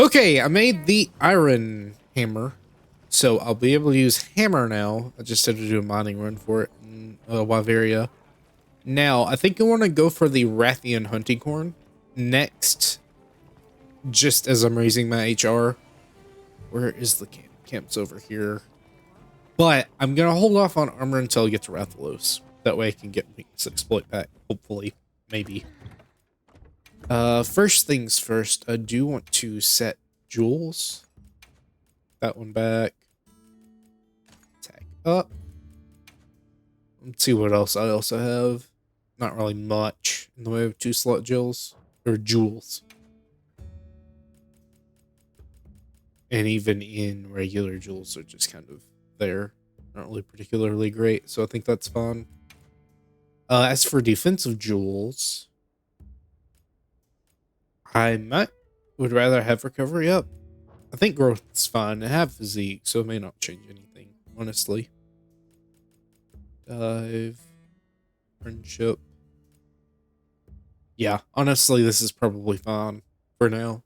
Okay, I made the iron hammer, so I'll be able to use hammer now. I just had to do a mining run for it in Wyveria. Now, I think I want to go for the Rathian hunting horn next, just as I'm raising my HR. Where is the camp? Camp's over here. But I'm going to hold off on armor until I get to Rathalos. That way I can get weakness exploit back, hopefully. Maybe. First things first, I do want to set jewels. That one back. Attack up. Let's see what else I also have. Not really much in the way of 2-slot jewels. Or jewels. And even in regular jewels, they're just kind of there. Not really particularly great, so I think that's fun. As for defensive jewels, I would rather have recovery up. I think growth is fine. I have physique, so it may not change anything, honestly. Dive. Friendship. Yeah, honestly, this is probably fine for now.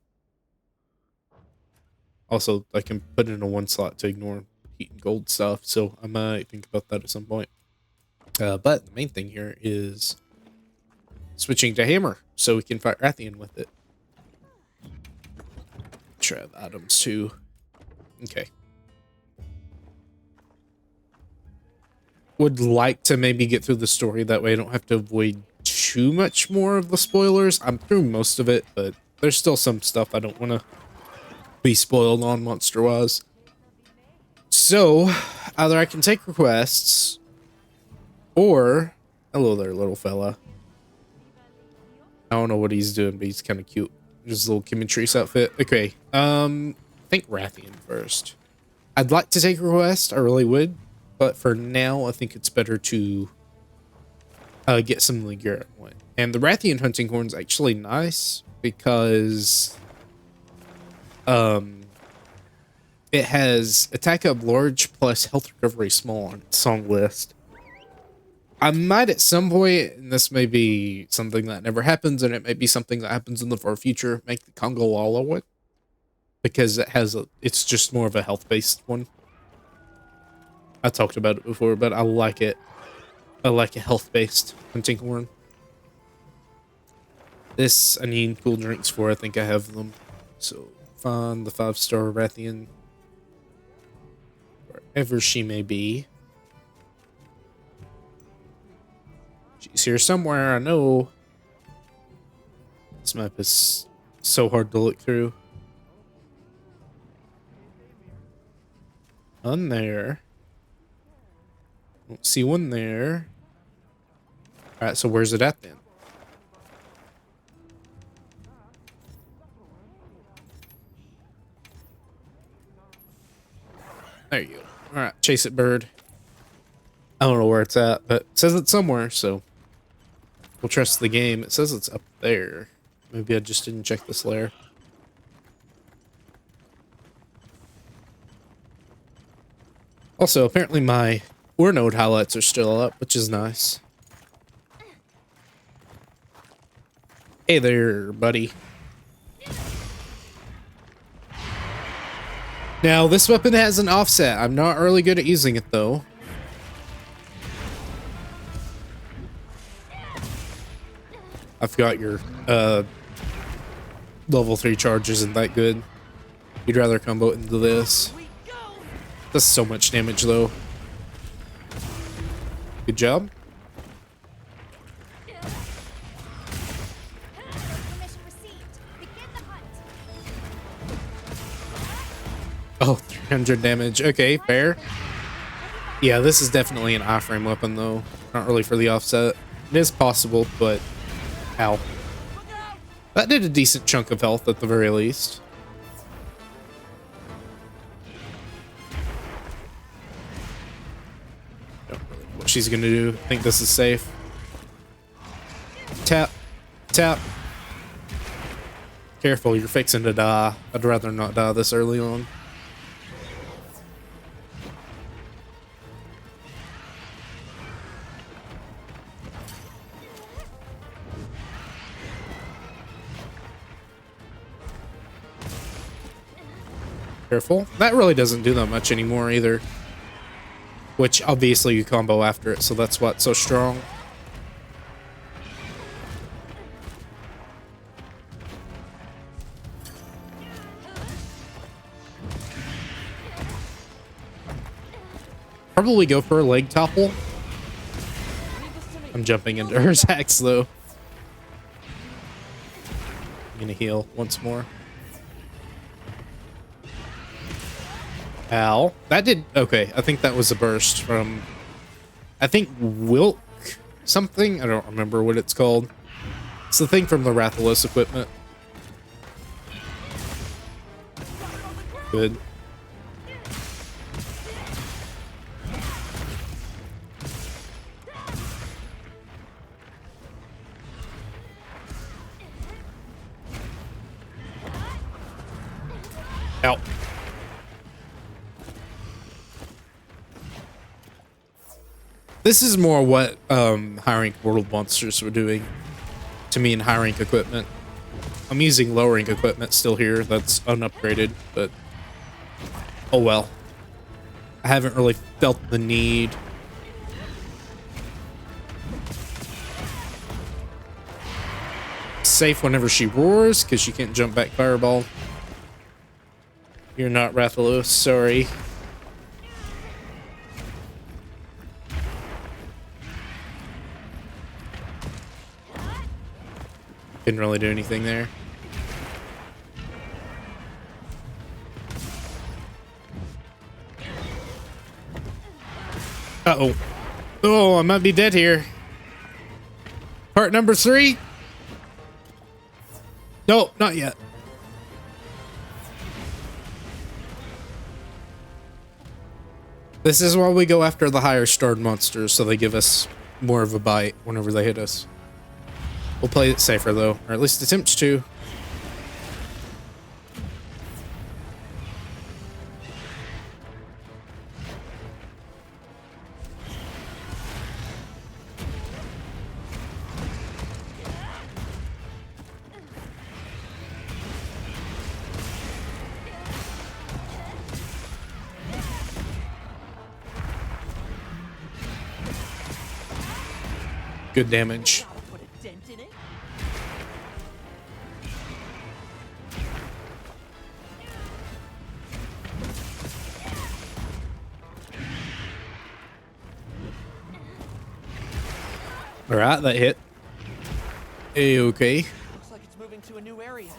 Also, I can put in a 1 slot to ignore heat and gold stuff, so I might think about that at some point. But the main thing here is switching to hammer, so we can fight Rathian with it. Sure, I have items too. Okay. Would like to maybe get through the story, that way I don't have to avoid too much more of the spoilers. I'm through most of it, but there's still some stuff I don't want to be spoiled on monster-wise. So, either I can take requests, or... Hello there, little fella. I don't know what he's doing, but he's kind of cute. Just a little Kimmy outfit. Okay, I think Rathian first. I'd like to take a request, I really would. But for now, I think it's better to get some Ligura one. And the Rathian hunting horn's actually nice because it has attack up large plus health recovery small on its song list. I might at some point, and this may be something that never happens, and it may be something that happens in the far future, make the Congo Lala one. Because it's just more of a health-based one. I talked about it before, but I like it. I like a health-based hunting horn. This I need cool drinks for. I think I have them. So find the 5-star Rathian. Wherever she may be. She's here somewhere, I know. This map is so hard to look through. None there. Don't see one there. Alright, so where's it at then? There you go. Alright, chase it, bird. I don't know where it's at, but it says it's somewhere, so we'll trust the game. It says it's up there. Maybe I just didn't check this layer. Also, apparently my ore node highlights are still up, which is nice. Hey there, buddy. Now, this weapon has an offset. I'm not really good at using it, though. I forgot your level 3 charge isn't that good. You'd rather combo it into this. Does so much damage, though. Good job. Oh, 300 damage. Okay, fair. Yeah, this is definitely an iframe weapon, though. Not really for the offset. It is possible, but... Ow. That did a decent chunk of health at the very least. Don't really know what she's gonna do. I think this is safe. Tap. Tap. Careful, you're fixing to die. I'd rather not die this early on. Careful. That really doesn't do that much anymore either. Which, obviously, you combo after it, so that's what's so strong. Probably go for a leg topple. I'm jumping into her attacks, though. I'm gonna heal once more. Ow. That did... Okay, I think that was a burst from... I think Wilk something? I don't remember what it's called. It's the thing from the Rathalos equipment. Good. Ow. This is more what high rank World Monsters were doing to me in high rank equipment. I'm using low rank equipment still here that's unupgraded, but oh well. I haven't really felt the need. Safe whenever she roars, because she can't jump back fireball. You're not Rathalos, sorry. Didn't really do anything there. Uh-oh. Oh, I might be dead here. Part number 3? No, not yet. This is why we go after the higher starred monsters, so they give us more of a bite whenever they hit us. We'll play it safer, though, or at least attempt to. Good damage. All right, that hit. A-okay. Looks like it's moving to a new area.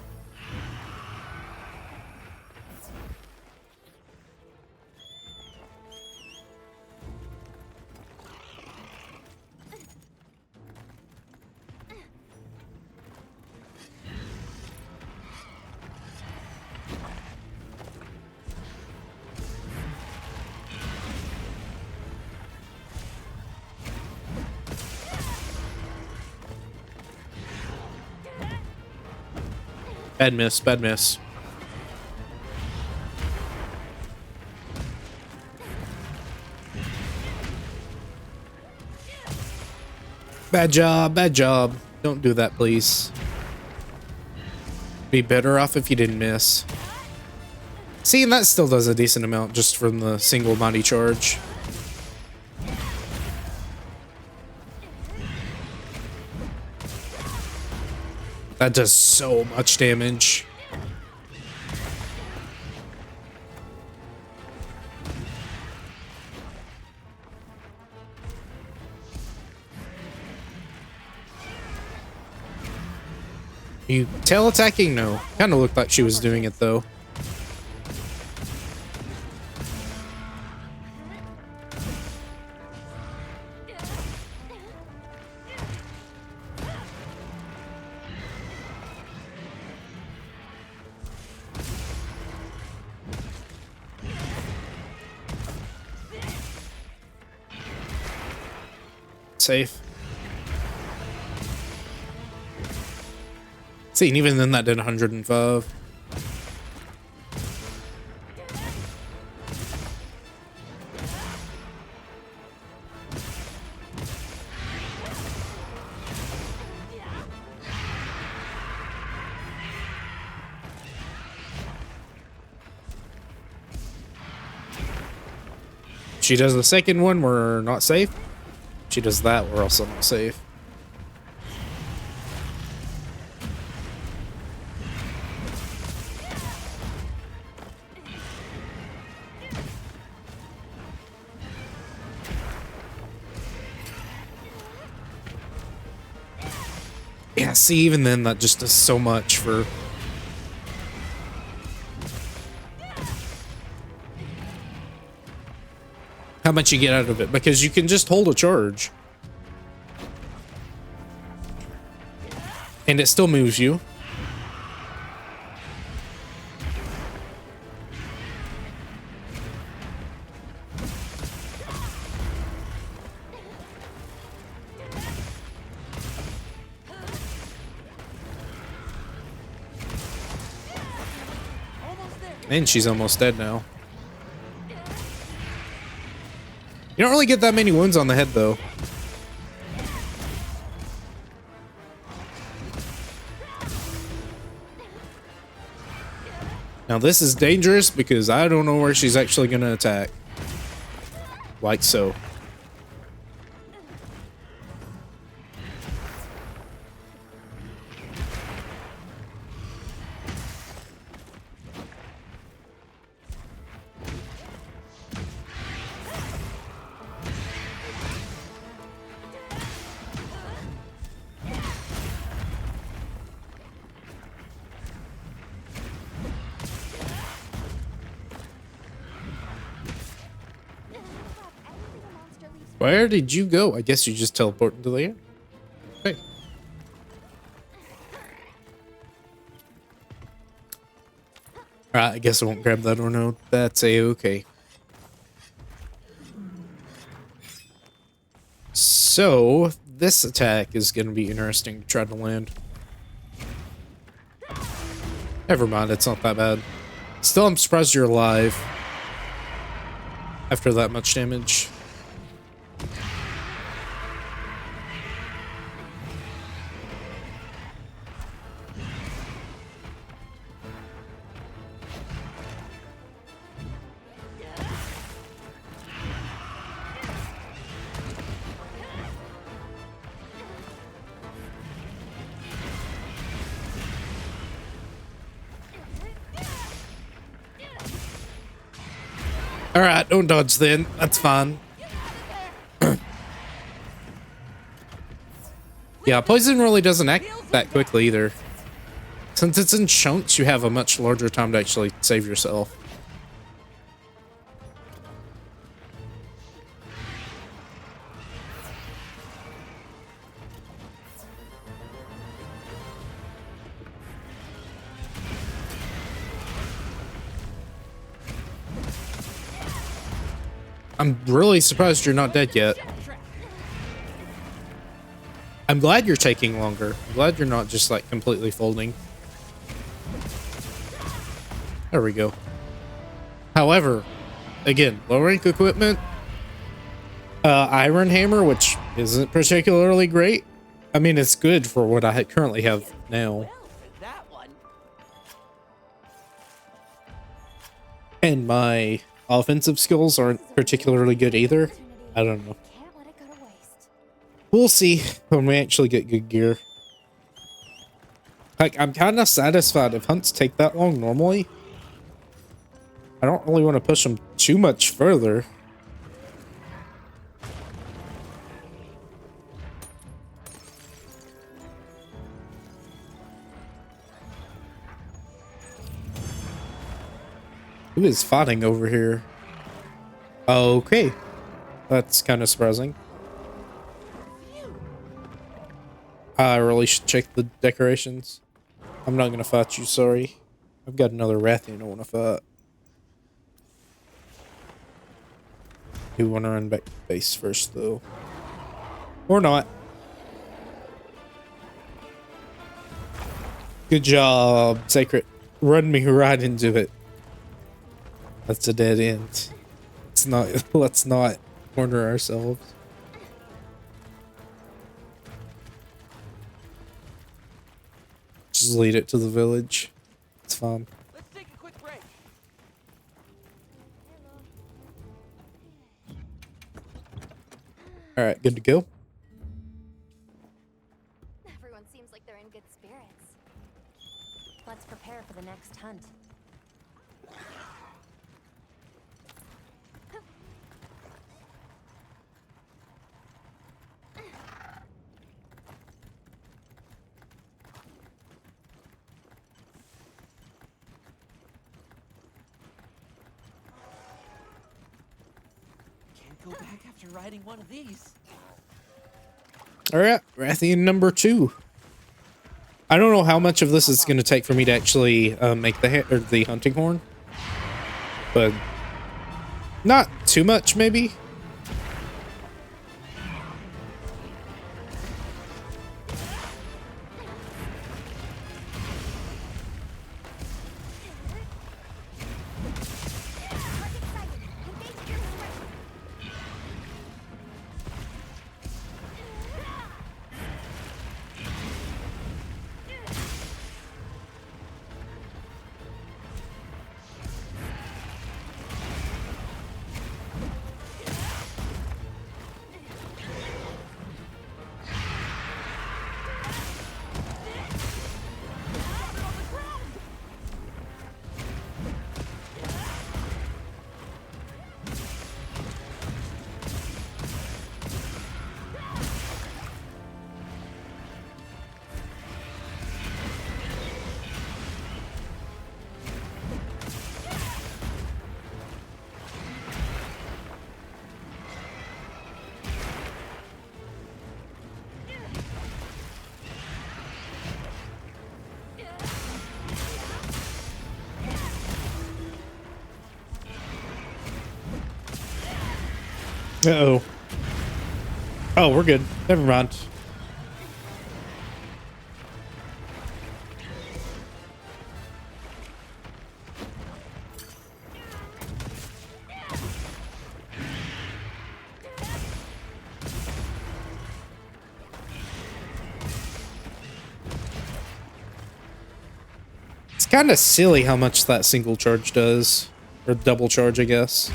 Bad miss, bad miss. Bad job, bad job. Don't do that, please. Be better off if you didn't miss. See, and that still does a decent amount just from the single mighty charge. That does so much damage. You tail attacking? No. Kind of looked like she was doing it though. Safe. See, and even then that did 105. She does the second one, we're not safe. She does that, we're also not safe. Yeah, see, even then, that just does so much for... how much you get out of it, because you can just hold a charge. And it still moves you. And she's almost dead now. You don't really get that many wounds on the head, though. Now this is dangerous because I don't know where she's actually going to attack. Like so. Where did you go? I guess you just teleport into the air. Hey. Alright, I guess I won't grab that or no. That's a-okay. So, this attack is going to be interesting to try to land. Never mind, it's not that bad. Still, I'm surprised you're alive. After that much damage. Alright, don't dodge then. That's fine. Yeah, poison really doesn't act that quickly either. Since it's in chunks, you have a much larger time to actually save yourself. I'm really surprised you're not dead yet. I'm glad you're taking longer. I'm glad you're not just like completely folding. There we go. However, again, low rank equipment, Iron Hammer, which isn't particularly great. I mean, it's good for what I currently have now. That one. And my offensive skills aren't particularly good either. I don't know. Can't let it go to waste. We'll see when we actually get good gear. Like, I'm kind of satisfied if hunts take that long normally. I don't really want to push them too much further. Who is fighting over here? Okay. That's kind of surprising. I really should check the decorations. I'm not gonna fight you, sorry. I've got another Rathian I want to fight. You want to run back to base first, though. Or not. Good job, Sacred. Run me right into it. That's a dead end. It's not. Let's not corner ourselves. Just lead it to the village. It's fine. Let's take a quick break. All right, good to go. Everyone seems like they're in good spirits. Let's prepare for the next hunt. Can't go back after riding one of these. All right, Rathian number 2. I don't know how much of this is going to take for me to actually make the hunting horn, but not too much, maybe. Uh-oh. Oh, we're good. Never mind. It's kind of silly how much that single charge does. Or double charge, I guess.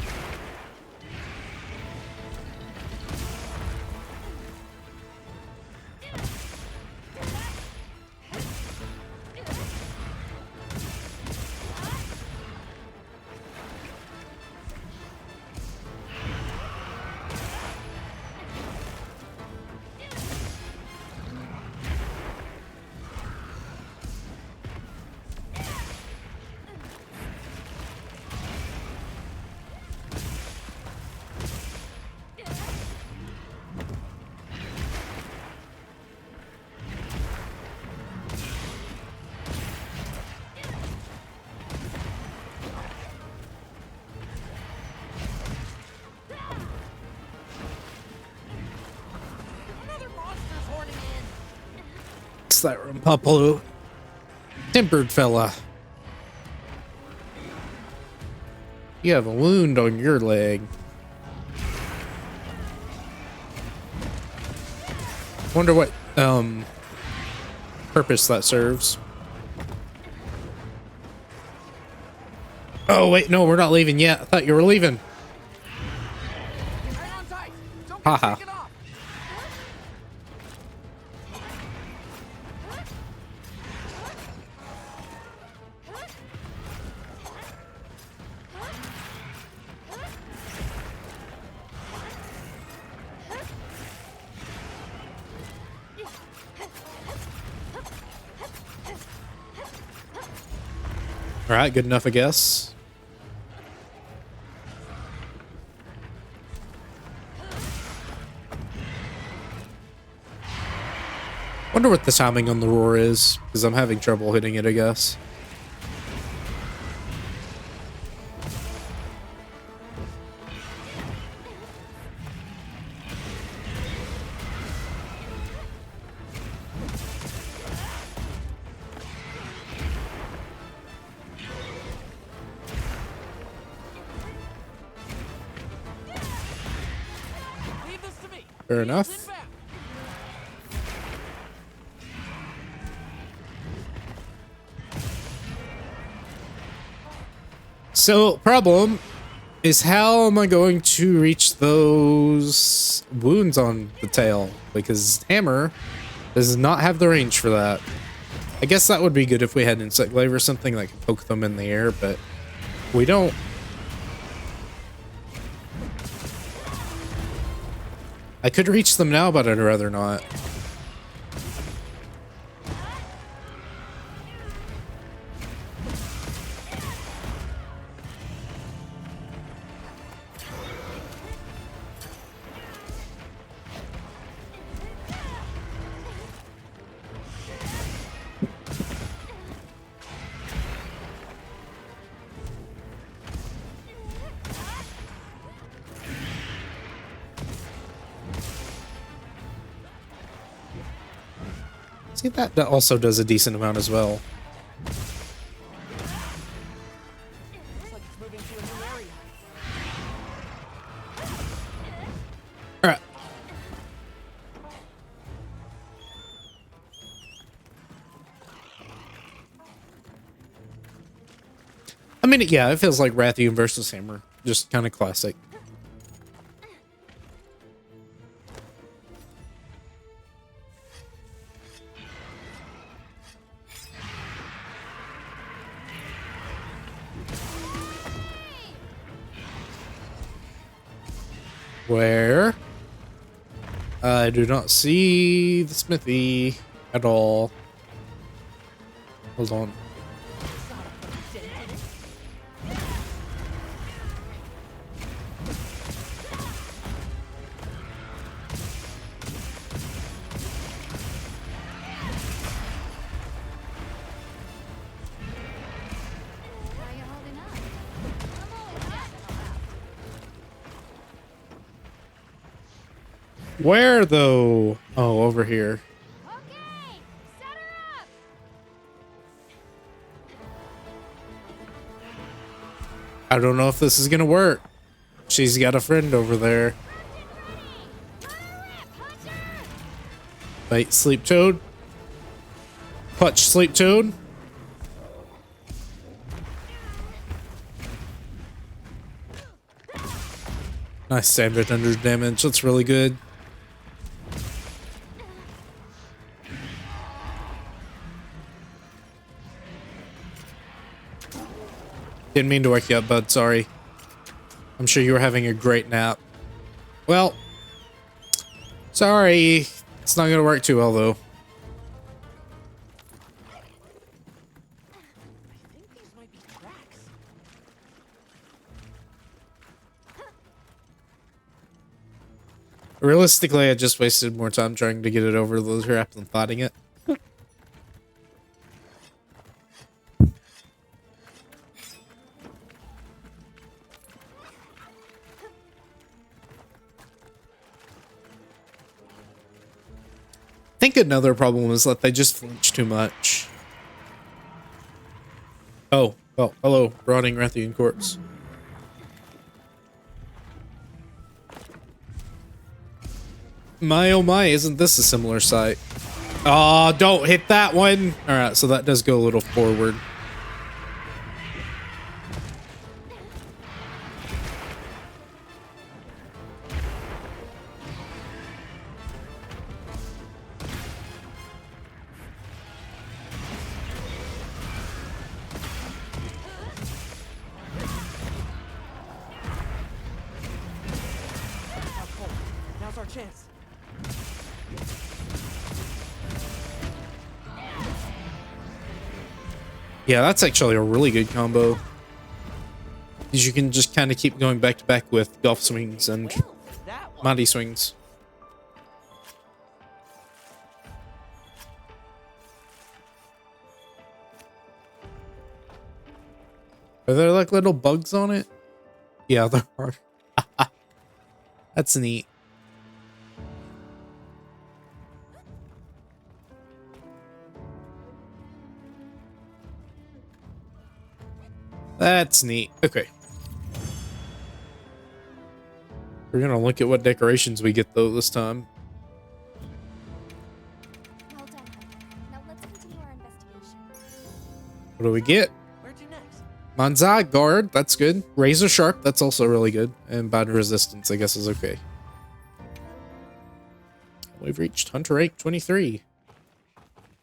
Another monster's horning in. It's that Rumpapalo. Tempered fella. You have a wound on your leg. Wonder what purpose that serves. Oh wait, no, we're not leaving yet. I thought you were leaving. Hang on tight. Don't Haha. get taken off. All right, good enough, I guess. Wonder what the timing on the roar is, because I'm having trouble hitting it, I guess. Leave this to me. Fair enough. Sit back. So, problem. is how am I going to reach those wounds on the tail? Because hammer does not have the range for that. I guess that would be good if we had insect glaive or something that could poke them in the air, but we don't. I could reach them now, but I'd rather not. See, that also does a decent amount as well. Looks like it's moving to a new area. Alright. I mean, yeah, it feels like Rathian versus Hammer. Just kind of classic. Where? I do not see the smithy at all. Hold on. How you holding up? I'm always down to help out. Where though? Oh, over here. Okay, set her up. I don't know if this is gonna work. She's got a friend over there. Wait, Sleep Toad? Clutch Sleep Toad? Nice 700 damage, that's really good. Didn't mean to wake you up, bud, sorry. I'm sure you were having a great nap. Well, sorry. It's not gonna work too well, though. I think these might be cracks. Realistically, I just wasted more time trying to get it over the trap than fighting it. I think another problem is that they just flinch too much. Oh, well, hello, rotting Rathian corpse. My oh my, isn't this a similar sight? Oh, don't hit that one! Alright, so that does go a little forward. Now Cole, now's our chance. Yeah, that's actually a really good combo. Because you can just kind of keep going back to back with golf swings and Well, that one. mighty swings. Are there like little bugs on it? Yeah, there are. That's neat. That's neat. Okay. We're gonna look at what decorations we get though this time. Well done, Hunter. Now let's continue our investigation. What do we get? Where to next? Manzai guard, that's good. Razor sharp, that's also really good. And bad resistance, I guess, is okay. We've reached hunter rank 23.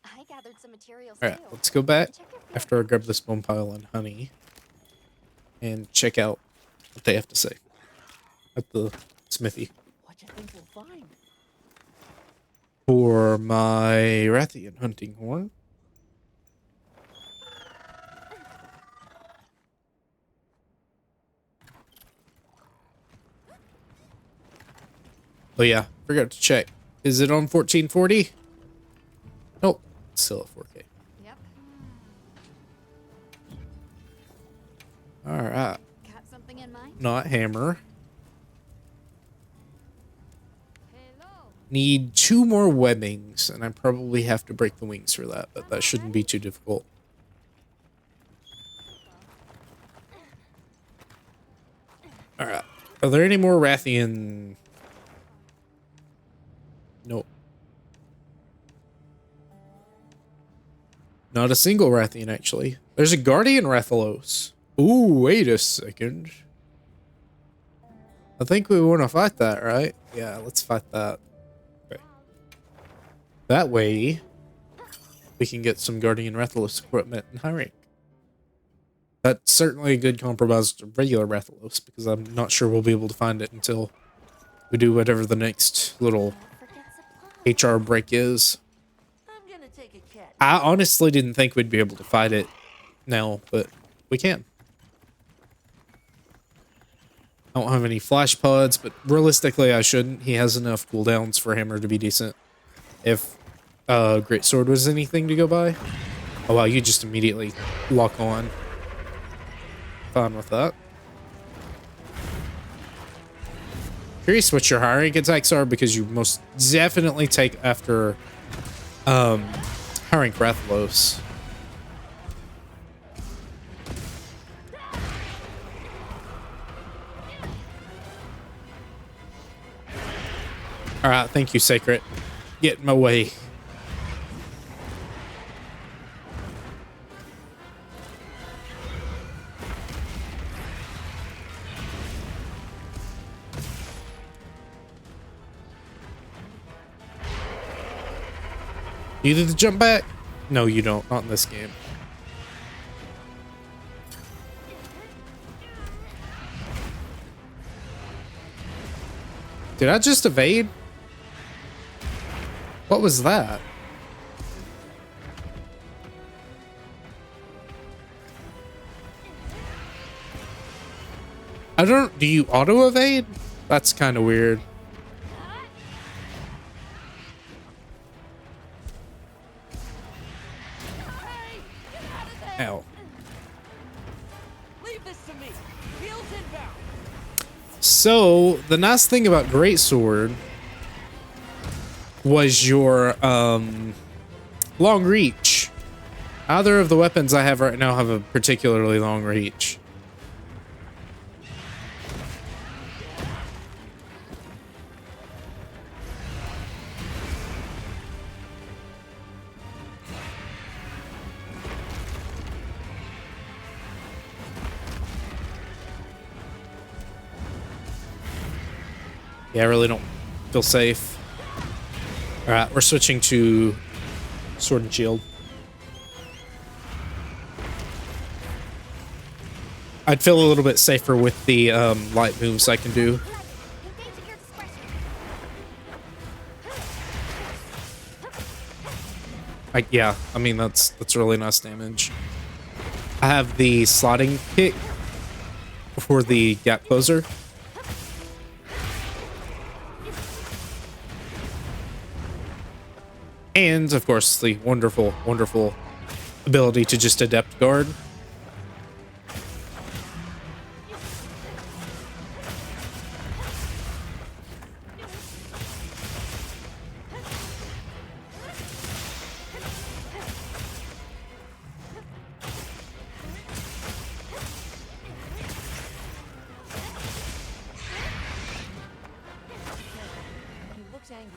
I gathered some materials All right, too. let's go back Check your field. after I grab this bone pile and honey and check out what they have to say at the smithy What you think we'll find? for my Rathian hunting horn. Oh yeah, forgot to check. Is it on 1440? Nope, still at 4K. Yep. All right, Got something in mind? not hammer. Hello. Need 2 more webbings, and I probably have to break the wings for that, but that shouldn't be too difficult. All right, are there any more Rathian? Nope. Not a single Rathian, actually. There's a Guardian Rathalos. Ooh, wait a second. I think we want to fight that, right? Yeah, let's fight that. Okay. That way, we can get some Guardian Rathalos equipment in high rank. That's certainly a good compromise to regular Rathalos, because I'm not sure we'll be able to find it until we do whatever the next little Forget supplies. HR break is. I'm gonna take a cat. I honestly didn't think we'd be able to fight it now, but we can. I don't have any flash pods, but realistically I shouldn't. He has enough cooldowns for Hammer to be decent. If Great Sword was anything to go by. Oh wow, you just immediately lock on. Fine with that. Curious what your high rank attacks are, because you most definitely take after high rank Rathalos. Alright, thank you, Sacred. Get in my way. You need to jump back? No, you don't. Not in this game. Did I just evade? What was that? I don't... Do you auto-evade? That's kind of weird. Hey, get out of there! Ow. Leave this to me. Heels inbound. So, the nice thing about Greatsword was your long reach. Neither of the weapons I have right now have a particularly long reach. Yeah, I really don't feel safe. Alright, we're switching to Sword and Shield. I'd feel a little bit safer with the light moves I can do. Engage at your discretion. Yeah, I mean that's really nice damage. I have the slotting kick for the gap closer. And, of course, the wonderful, wonderful ability to just adept guard. He looks angry.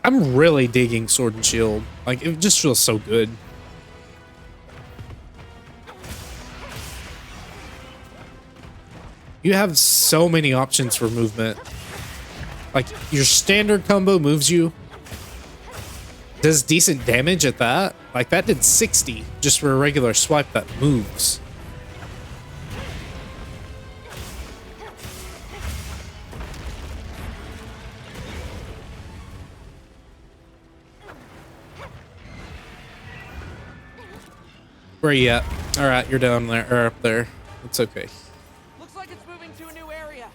I'm really digging Sword and Shield. Like, it just feels so good. You have so many options for movement. Like, your standard combo moves you. Does decent damage at that. Like, that did 60 just for a regular swipe that moves. Where you at? Alright, you're down there, or up there. It's okay. Looks like it's moving to a new area.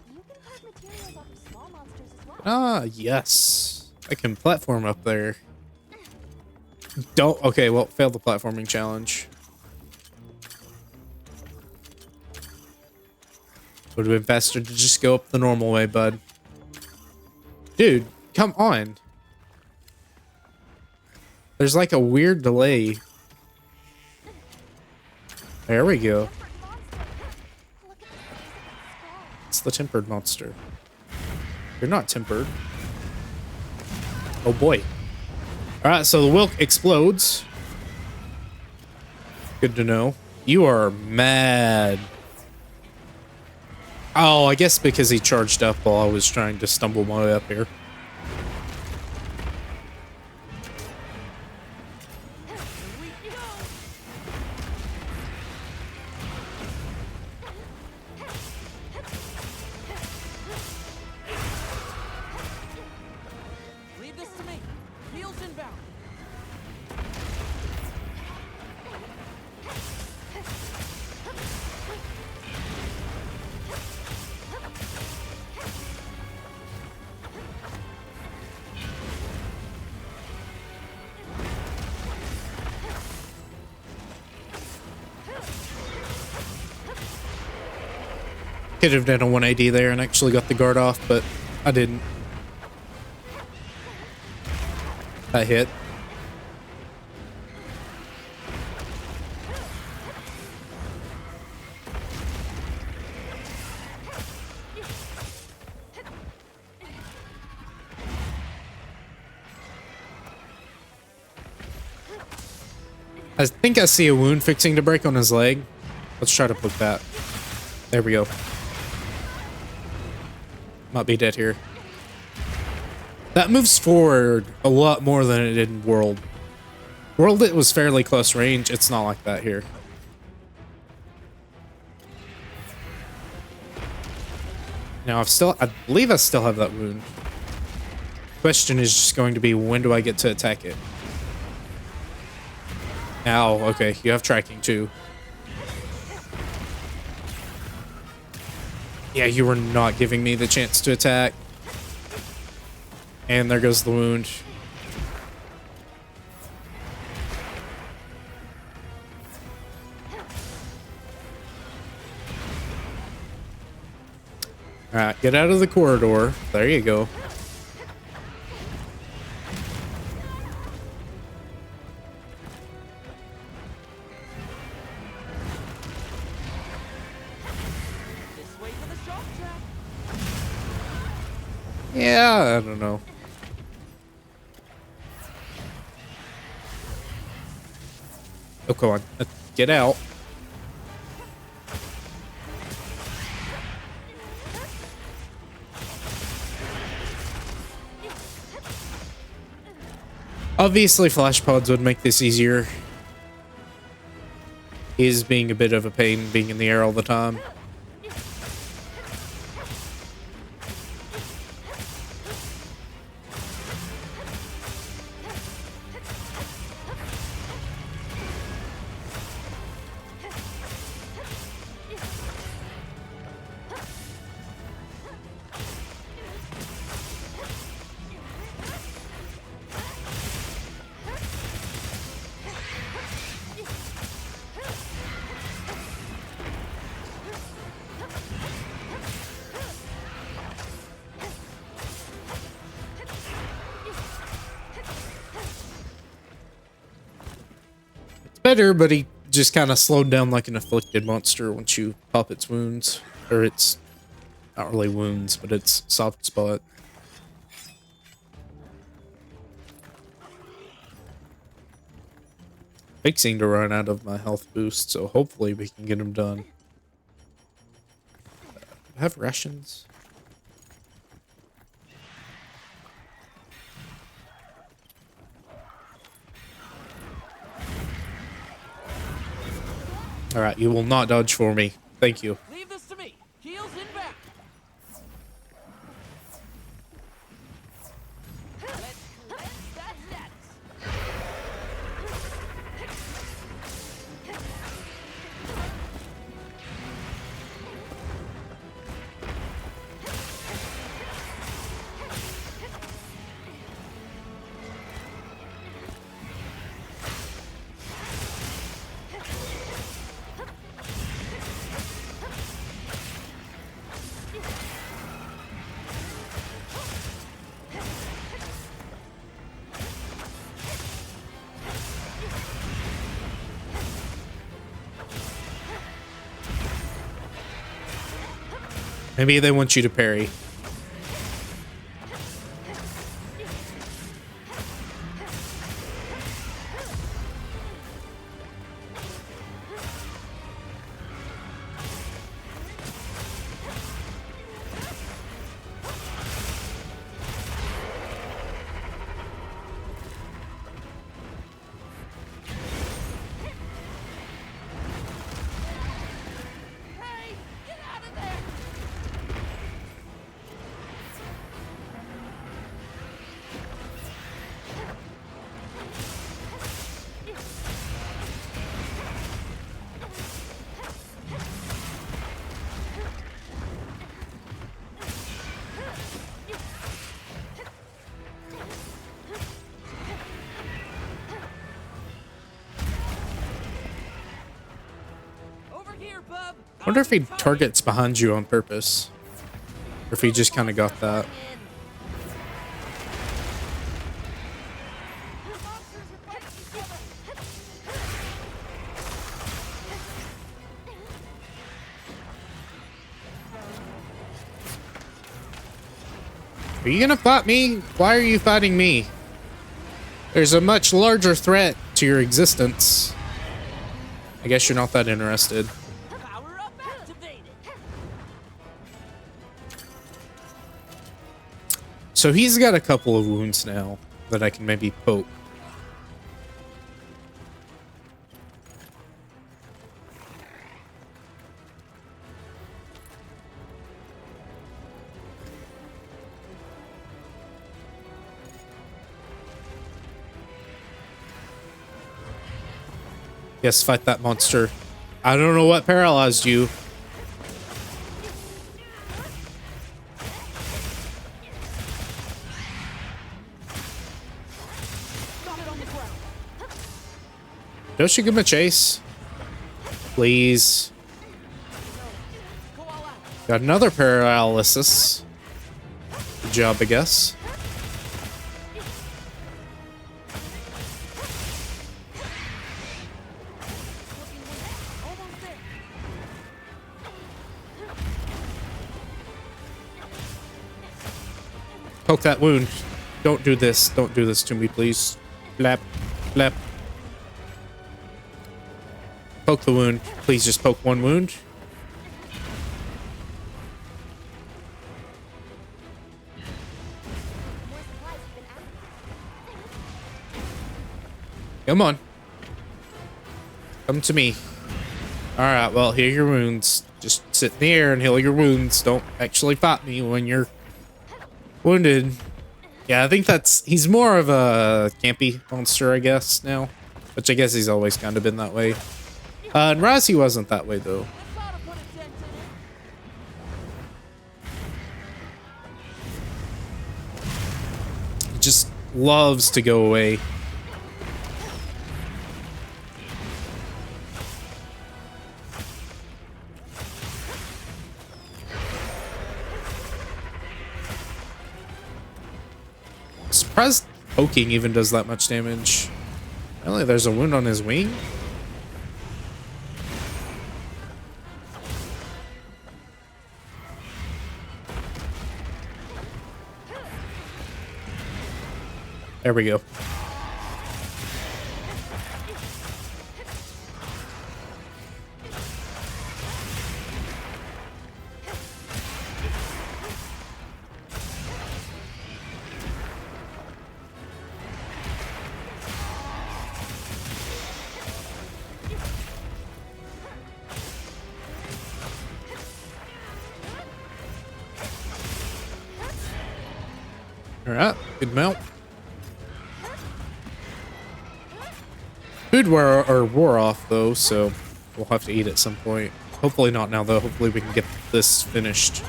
You can carve materials off of small monsters as well. Ah, yes. I can platform up there. Don't. Okay, well, fail the platforming challenge. Would have been faster to just go up the normal way, bud. Dude, come on. There's like a weird delay. There we go. Look at the size of its skull. It's the tempered monster. You're not tempered. Oh boy. Alright, so the Wilk explodes. Good to know. You are mad. Oh, I guess because he charged up while I was trying to stumble my way up here. Leave this to me. Heels inbound. Could have done a 180 there and actually got the guard off, but I didn't. That hit. I think I see a wound fixing to break on his leg. Let's try to poke that. There we go. Might be dead here. That moves forward a lot more than it did in World. World, it was fairly close range. It's not like that here. Now I believe I still have that wound. Question is just going to be, when do I get to attack it? Ow, okay, you have tracking too. Yeah, you were not giving me the chance to attack. And there goes the wound. Alright, get out of the corridor. There you go. This way for the shock track. Yeah, I don't know. Oh, come on. Get out. Obviously, flash pods would make this easier. He is being a bit of a pain being in the air all the time. better, but he just kind of slowed down like an afflicted monster once you pop its wounds. Or its, not really wounds, but its soft spot. Fixing to run out of my health boost, so hopefully we can get him done. I have rations. Alright, you will not dodge for me. Thank you. Leave this to me. Heels inbound. Let's cleanse that status. Maybe they want you to parry. Hey, get out of there. Over here, bub. Wonder if he targets behind you on purpose. Or if he just kind of got that. Are you gonna fight me? Why are you fighting me? There's a much larger threat to your existence. I guess you're not that interested. Power up activated. So he's got a couple of wounds now that I can maybe poke. Yes, fight that monster. I don't know what paralyzed you. Got it on the ground. Don't you give him a chase? Please. Go all out. Got another paralysis. Good job, I guess. Almost there. Poke that wound. Don't do this. Don't do this to me, please. Flap. Flap. Poke the wound. Please just poke one wound. More supplies have been added. Come on. Come to me. Alright, well, heal your wounds. Just sit in the air and heal your wounds. Don't actually fight me when you're wounded. Yeah, I think he's more of a campy monster, I guess, now. Which I guess he's always kind of been that way. And Raz, he wasn't that way, though. That's ought to put a dent in it. He just loves to go away. Surprised poking even does that much damage. Apparently there's a wound on his wing. There we go. Alright, good mount. Food wore off though, so we'll have to eat at some point. Hopefully not now though, hopefully we can get this finished.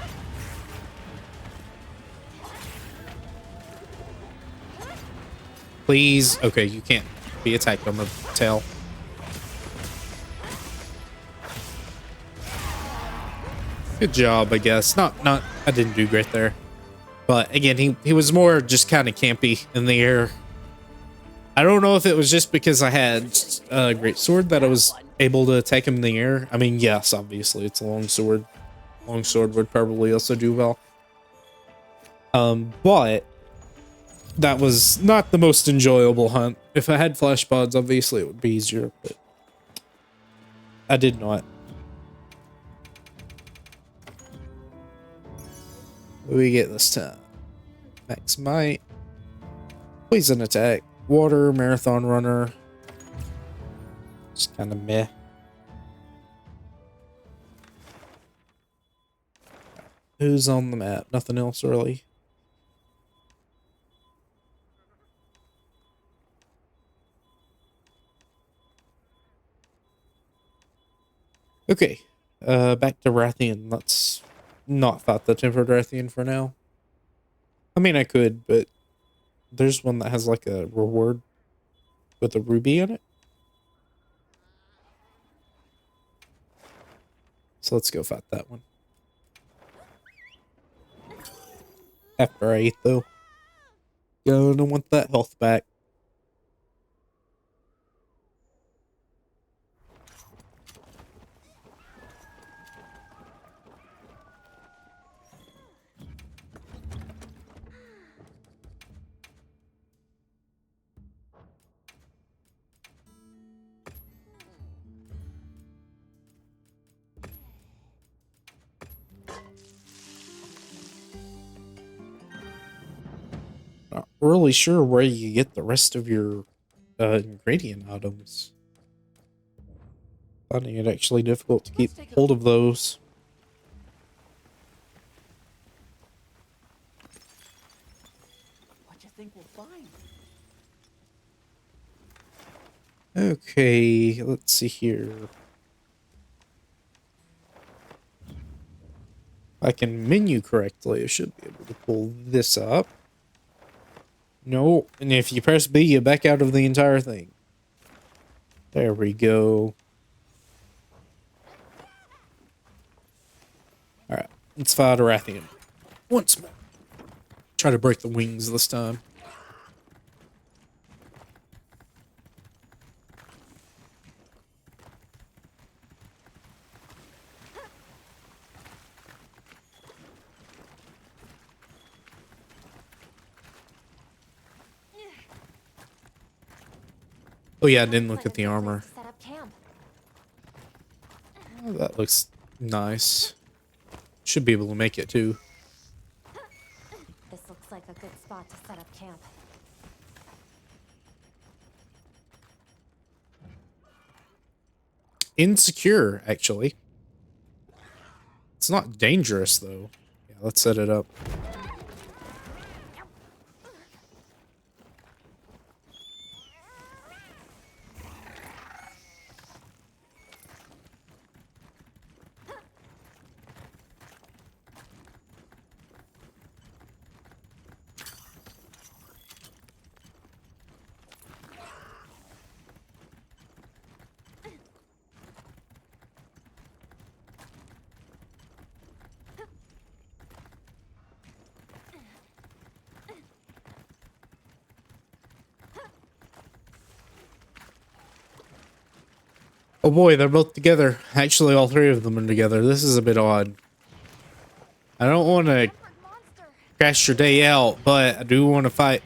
Please. Okay, you can't be attacked on the tail. Good job, I guess. I didn't do great there. But again, he was more just kind of campy in the air. I don't know if it was just because I had a great sword that I was able to attack him in the air. I mean, yes, obviously, it's a long sword. Long sword would probably also do well. But that was not the most enjoyable hunt. If I had flash pods, obviously it would be easier, but I did not. What do we get this time? Max might. Poison attack. Water, marathon runner. It's kind of meh. Who's on the map? Nothing else really. Okay. Back to Rathian. Let's not fight the Tempered Rathian for now. I mean, I could, but there's one that has like a reward with a ruby in it. So let's go fight that one. After I eat, though. Gonna want that health back. Not really sure where you get the rest of your ingredient items. Finding it actually difficult to keep hold of those. What you think we'll find? Okay, let's see here. If I can menu correctly, I should be able to pull this up. No, and if you press B, you back out of the entire thing. There we go. Alright, let's fight Rathian once more. Try to break the wings this time. Oh yeah, I didn't look at the armor. Set up camp. Oh, that looks nice. Should be able to make it too. This looks like a good spot to set up camp. Insecure, actually. It's not dangerous though. Yeah, let's set it up. Oh boy, they're both together. Actually, all three of them are together. This is a bit odd. I don't want to Leopard monster. crash your day out, but I do want to fight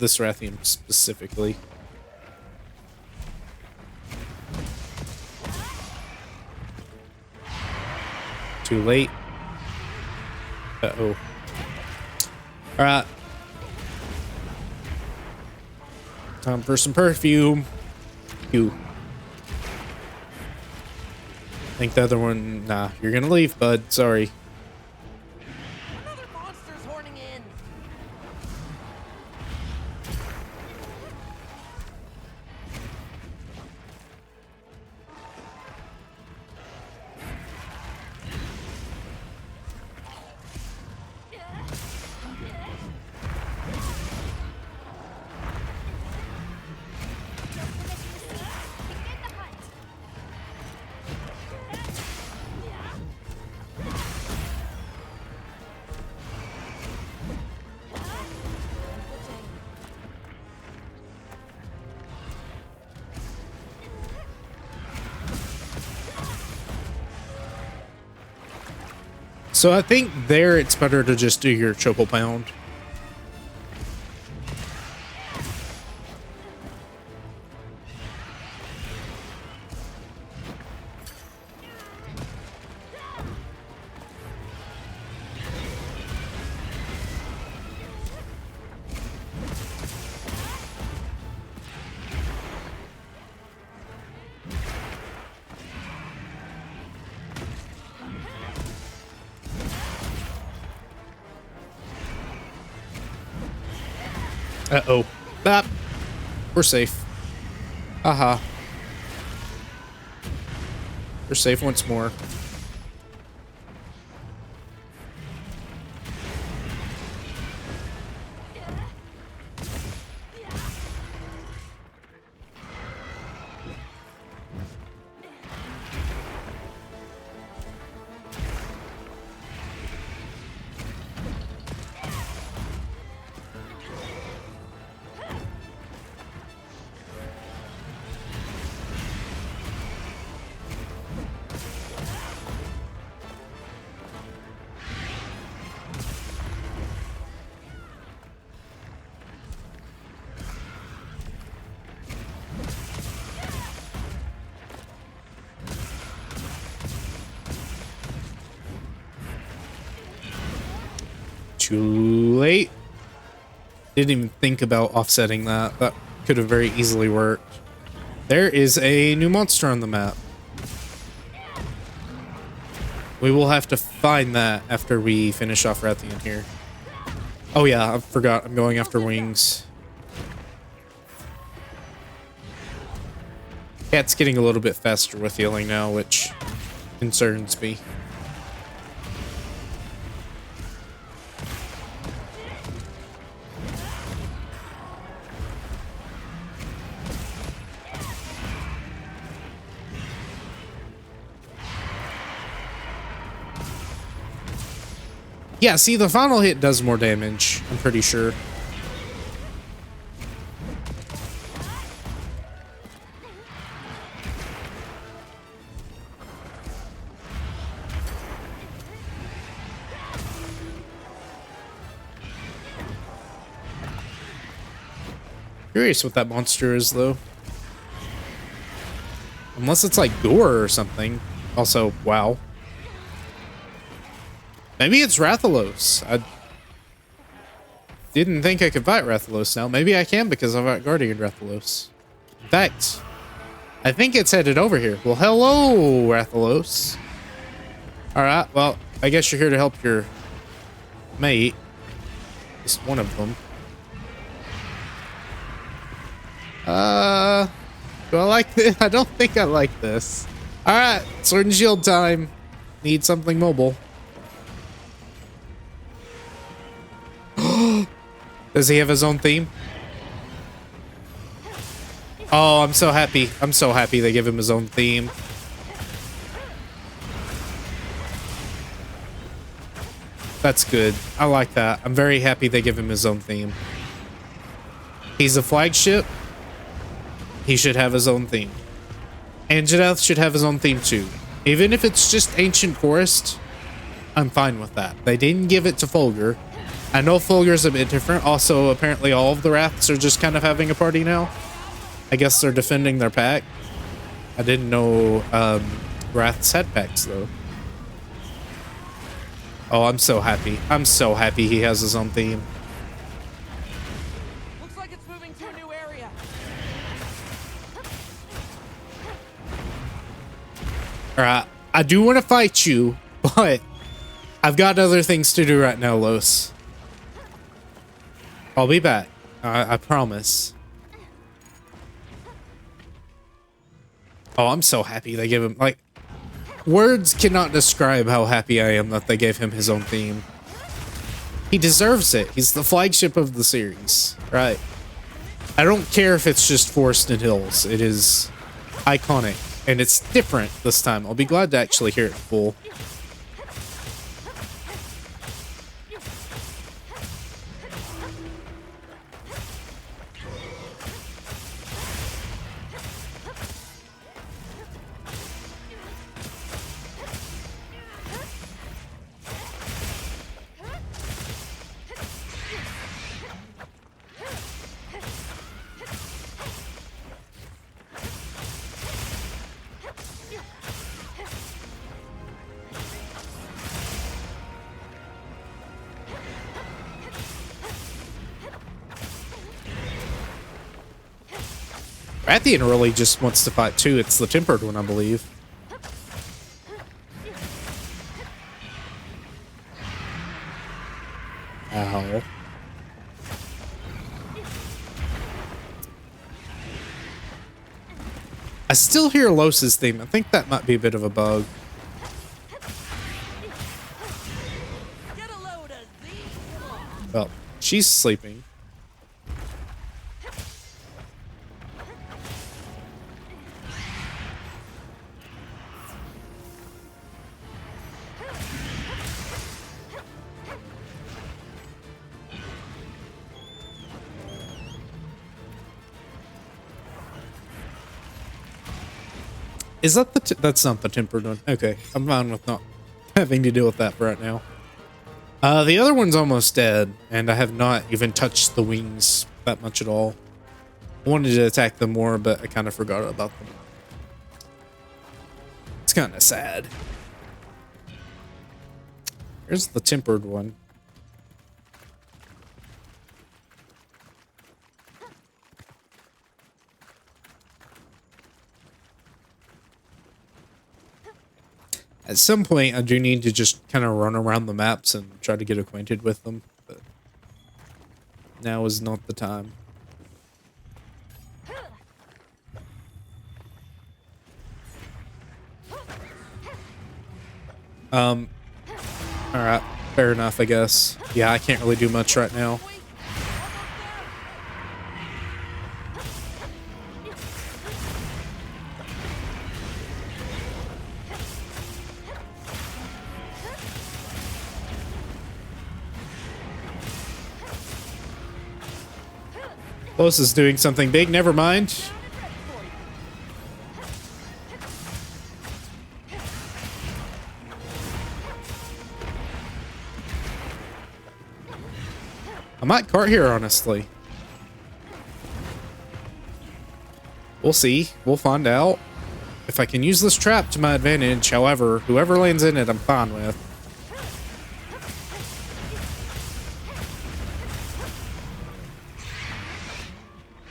this Rathian specifically. Too late. Uh-oh. Alright. Time for some perfume. You. I think the other one... Nah, you're gonna leave, bud. Sorry. Another monster's horning in. So I think there it's better to just do your triple pound. Uh-oh. Bop. We're safe. Haha. We're safe once more. Too late. Didn't even think about offsetting that. That could have very easily worked. There is a new monster on the map. We will have to find that after we finish off Rathian here. Oh yeah, I forgot. I'm going after wings. Cat's getting a little bit faster with healing now, which concerns me. Yeah, see, the final hit does more damage, I'm pretty sure. Curious what that monster is, though. Unless it's like Gore or something. Also, wow. Maybe it's Rathalos. I didn't think I could fight Rathalos now. Maybe I can because I've got Guardian Rathalos. In fact, I think it's headed over here. Well, hello, Rathalos. Alright, well, I guess you're here to help your mate. At least one of them. Do I like this? I don't think I like this. Alright, Sword and Shield time. Need something mobile. Does he have his own theme? Oh, I'm so happy. I'm so happy they give him his own theme. That's good. I like that. I'm very happy they give him his own theme. He's a flagship. He should have his own theme. Anjanath should have his own theme too. Even if it's just Ancient Forest, I'm fine with that. They didn't give it to Fulgur. I know Fulgur's a bit different. Also, apparently all of the Wraths are just kind of having a party now. I guess they're defending their pack. I didn't know Wraths had packs, though. Oh, I'm so happy. I'm so happy he has his own theme. Looks like it's moving to a new area. Alright, I do want to fight you, but I've got other things to do right now, Los. I'll be back. I promise. Oh, I'm so happy they give him, like, words cannot describe how happy I am that they gave him his own theme. He deserves it. He's the flagship of the series, right? I don't care if it's just Forested Hills. It is iconic, and it's different this time. I'll be glad to actually hear it full. Rathian really just wants to fight too. It's the tempered one, I believe. Ow. I still hear Los's theme. I think that might be a bit of a bug. Get a load of these. Well, she's sleeping. Is that the that's not the tempered one? Okay, I'm fine with not having to deal with that for right now. The other one's almost dead, and I have not even touched the wings that much at all. I wanted to attack them more, but I kind of forgot about them. It's kind of sad. Here's the tempered one. At some point, I do need to just kind of run around the maps and try to get acquainted with them, but now is not the time. Alright, fair enough, I guess. Yeah, I can't really do much right now. Los is doing something big, never mind. I might cart here, honestly. We'll see. We'll find out. If I can use this trap to my advantage, however, whoever lands in it, I'm fine with.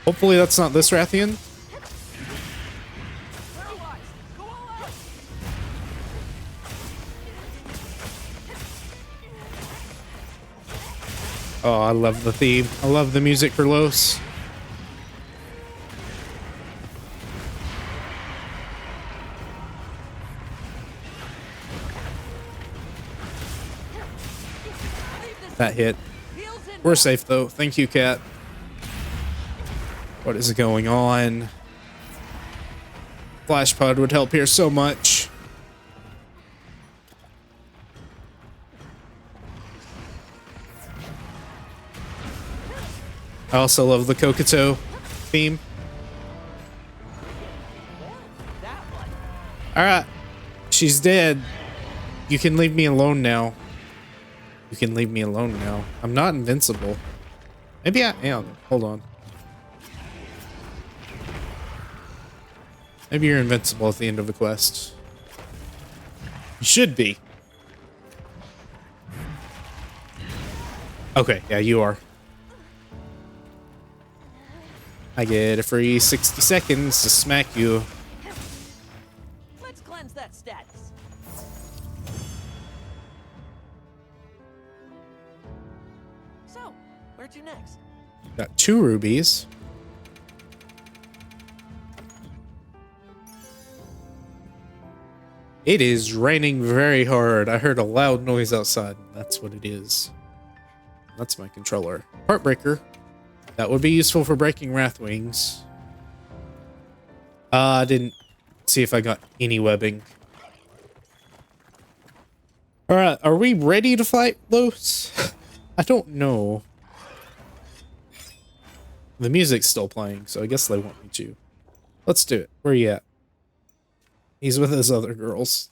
Hopefully that's not this Rathian. Oh, I love the theme. I love the music for Los. That hit. We're safe though. Thank you, Cat. What is going on? Flash Pod would help here so much. I also love the Kokoto theme. Alright. She's dead. You can leave me alone now. You can leave me alone now. I'm not invincible. Maybe I am. Hold on. Maybe you're invincible at the end of the quest. You should be. Okay, yeah, you are. I get a free 60 seconds to smack you. Let's cleanse that status. So, where to next? Got 2 rubies. It is raining very hard. I heard a loud noise outside. That's what it is. That's my controller. Heartbreaker. That would be useful for breaking Wrathwings. I didn't see if I got any webbing. Alright, are we ready to fight Los? I don't know. The music's still playing, so I guess they want me to. Let's do it. Where are you at? He's with his other girls.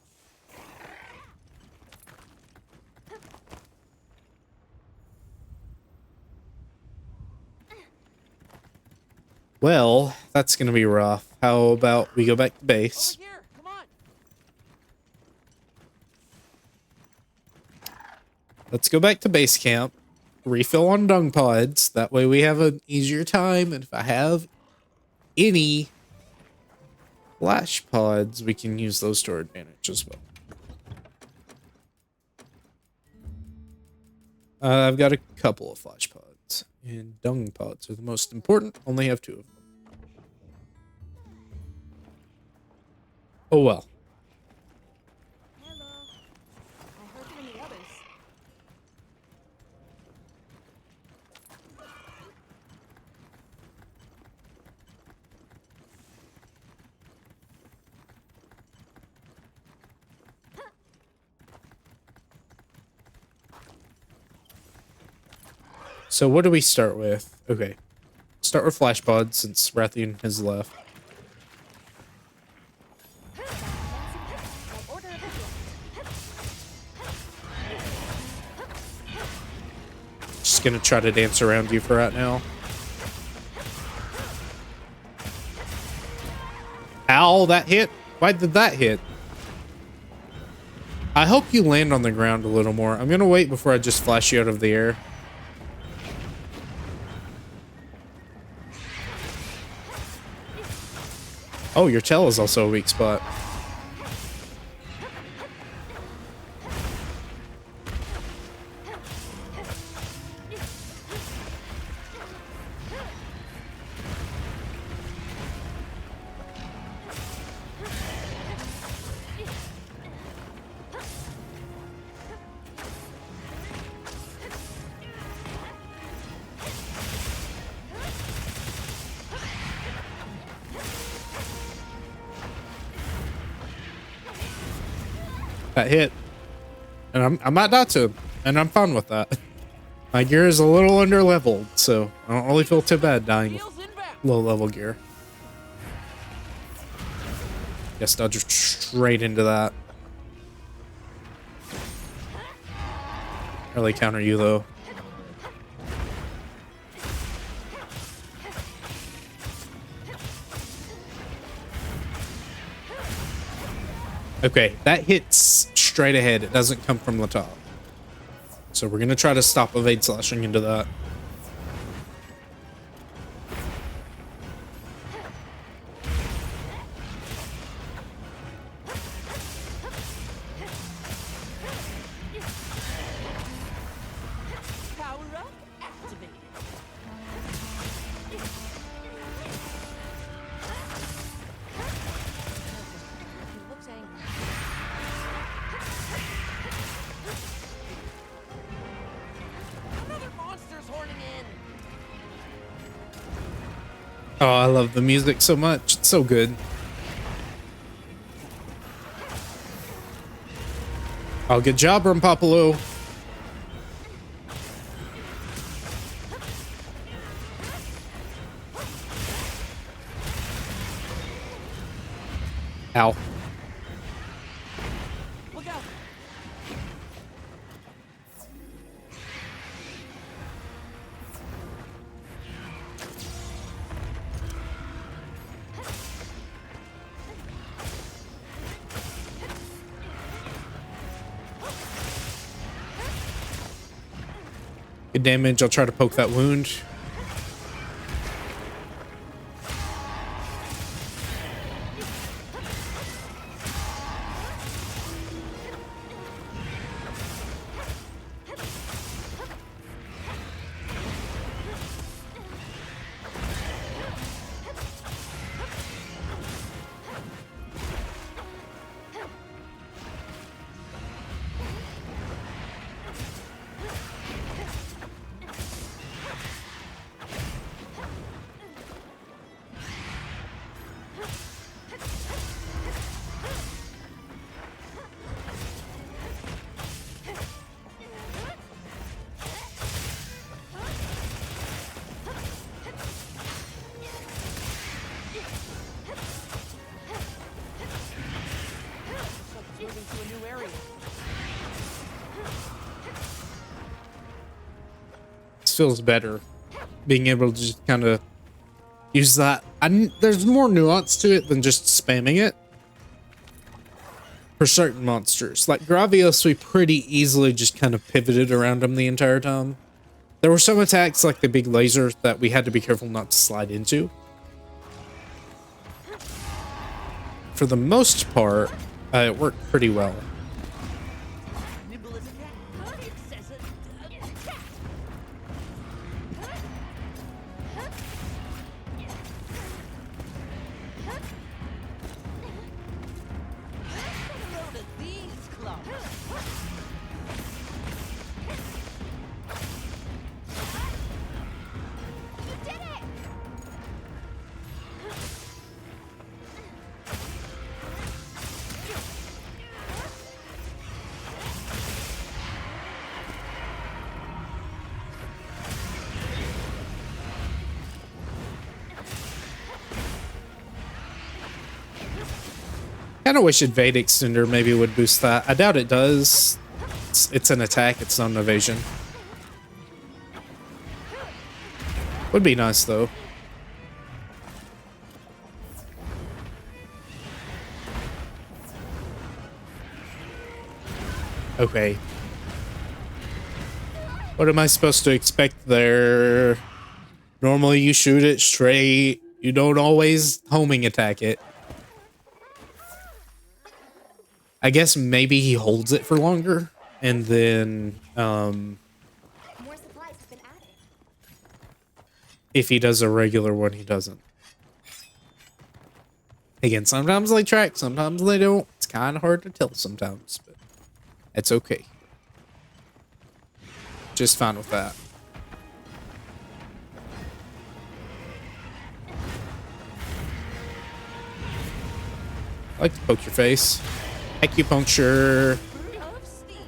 Well, that's gonna be rough. How about we go back to base? Over here, come on. Let's go back to base camp. Refill on dung pods. That way we have an easier time. And if I have any flash pods, we can use those to our advantage as well. I've got a couple of flash pods. And dung pods are the most important. Only have 2 of them. Oh well. Hello. I heard from the others. So what do we start with? Okay. Start with flash pods since Rathian has left. By order of the guild. Just gonna try to dance around you for right now. Ow, that hit? Why did that hit? I hope you land on the ground a little more. I'm gonna wait before I just flash you out of the air. Oh, your tail is also a weak spot. That hit. And I might die to him. And I'm fine with that. My gear is a little under leveled, so I don't really feel too bad dying with Heels inbound. low level gear. Guess dodge straight into that. Really counter you though. Okay, that hits straight ahead. It doesn't come from the top. So we're gonna try to stop evade slashing into that. Power up, activate. He looks angry. Another monster's horning in. Oh, I love the music so much. It's so good. Oh, good job, Rumpapalo. Ow. Look out. Good damage. I'll try to poke that wound. Moving to a new area. This feels better. Being able to just kind of use that. There's more nuance to it than just spamming it. For certain monsters. Like Gravios, we pretty easily just kind of pivoted around him the entire time. There were some attacks, like the big laser, that we had to be careful not to slide into. For the most part, it worked pretty well. Nimble as a cat. Excessive attack. Load of these clubs. You did it! Kind of wish Evade Extender maybe would boost that. I doubt it does. It's an attack, it's not an evasion. Would be nice though. Okay. What am I supposed to expect there? Normally you shoot it straight. You don't always homing attack it. I guess maybe he holds it for longer, and then More supplies have been added. if he does a regular one, he doesn't. Again, sometimes they track, sometimes they don't. It's kind of hard to tell sometimes, but it's okay. Just fine with that. I like to poke your face. Acupuncture. Of steam.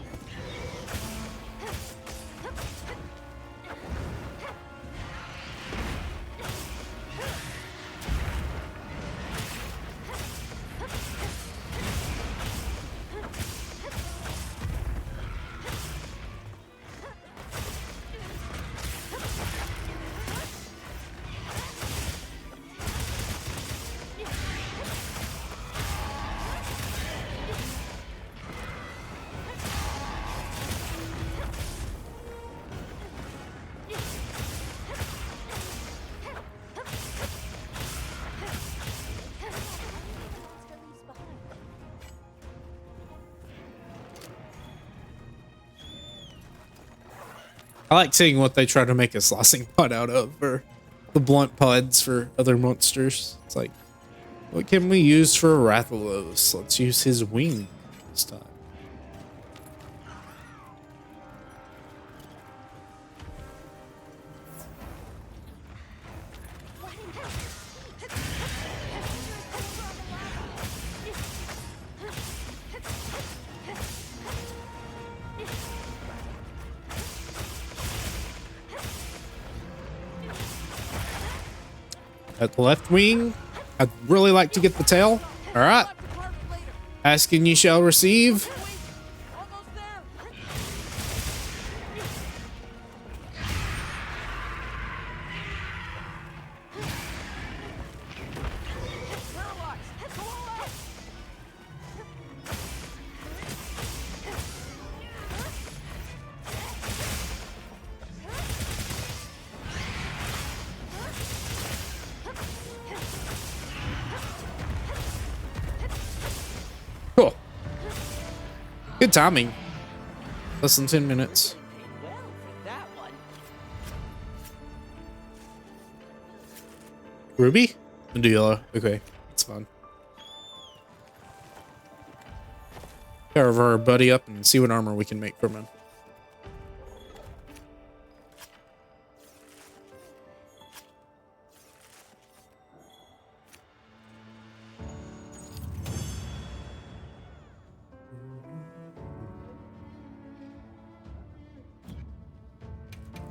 I like seeing what they try to make a slicing pod out of, or the blunt pods for other monsters. It's like, what can we use for Rathalos? Let's use his wing this time. At the left wing, I'd really like to get the tail. All right. Ask and ye shall receive. Almost there. Paralyzed. Go away. Good timing. Less than 10 minutes. Paid well for that one. Ruby? Mandela. Okay, that's fine. Cover our buddy up and see what armor we can make from him.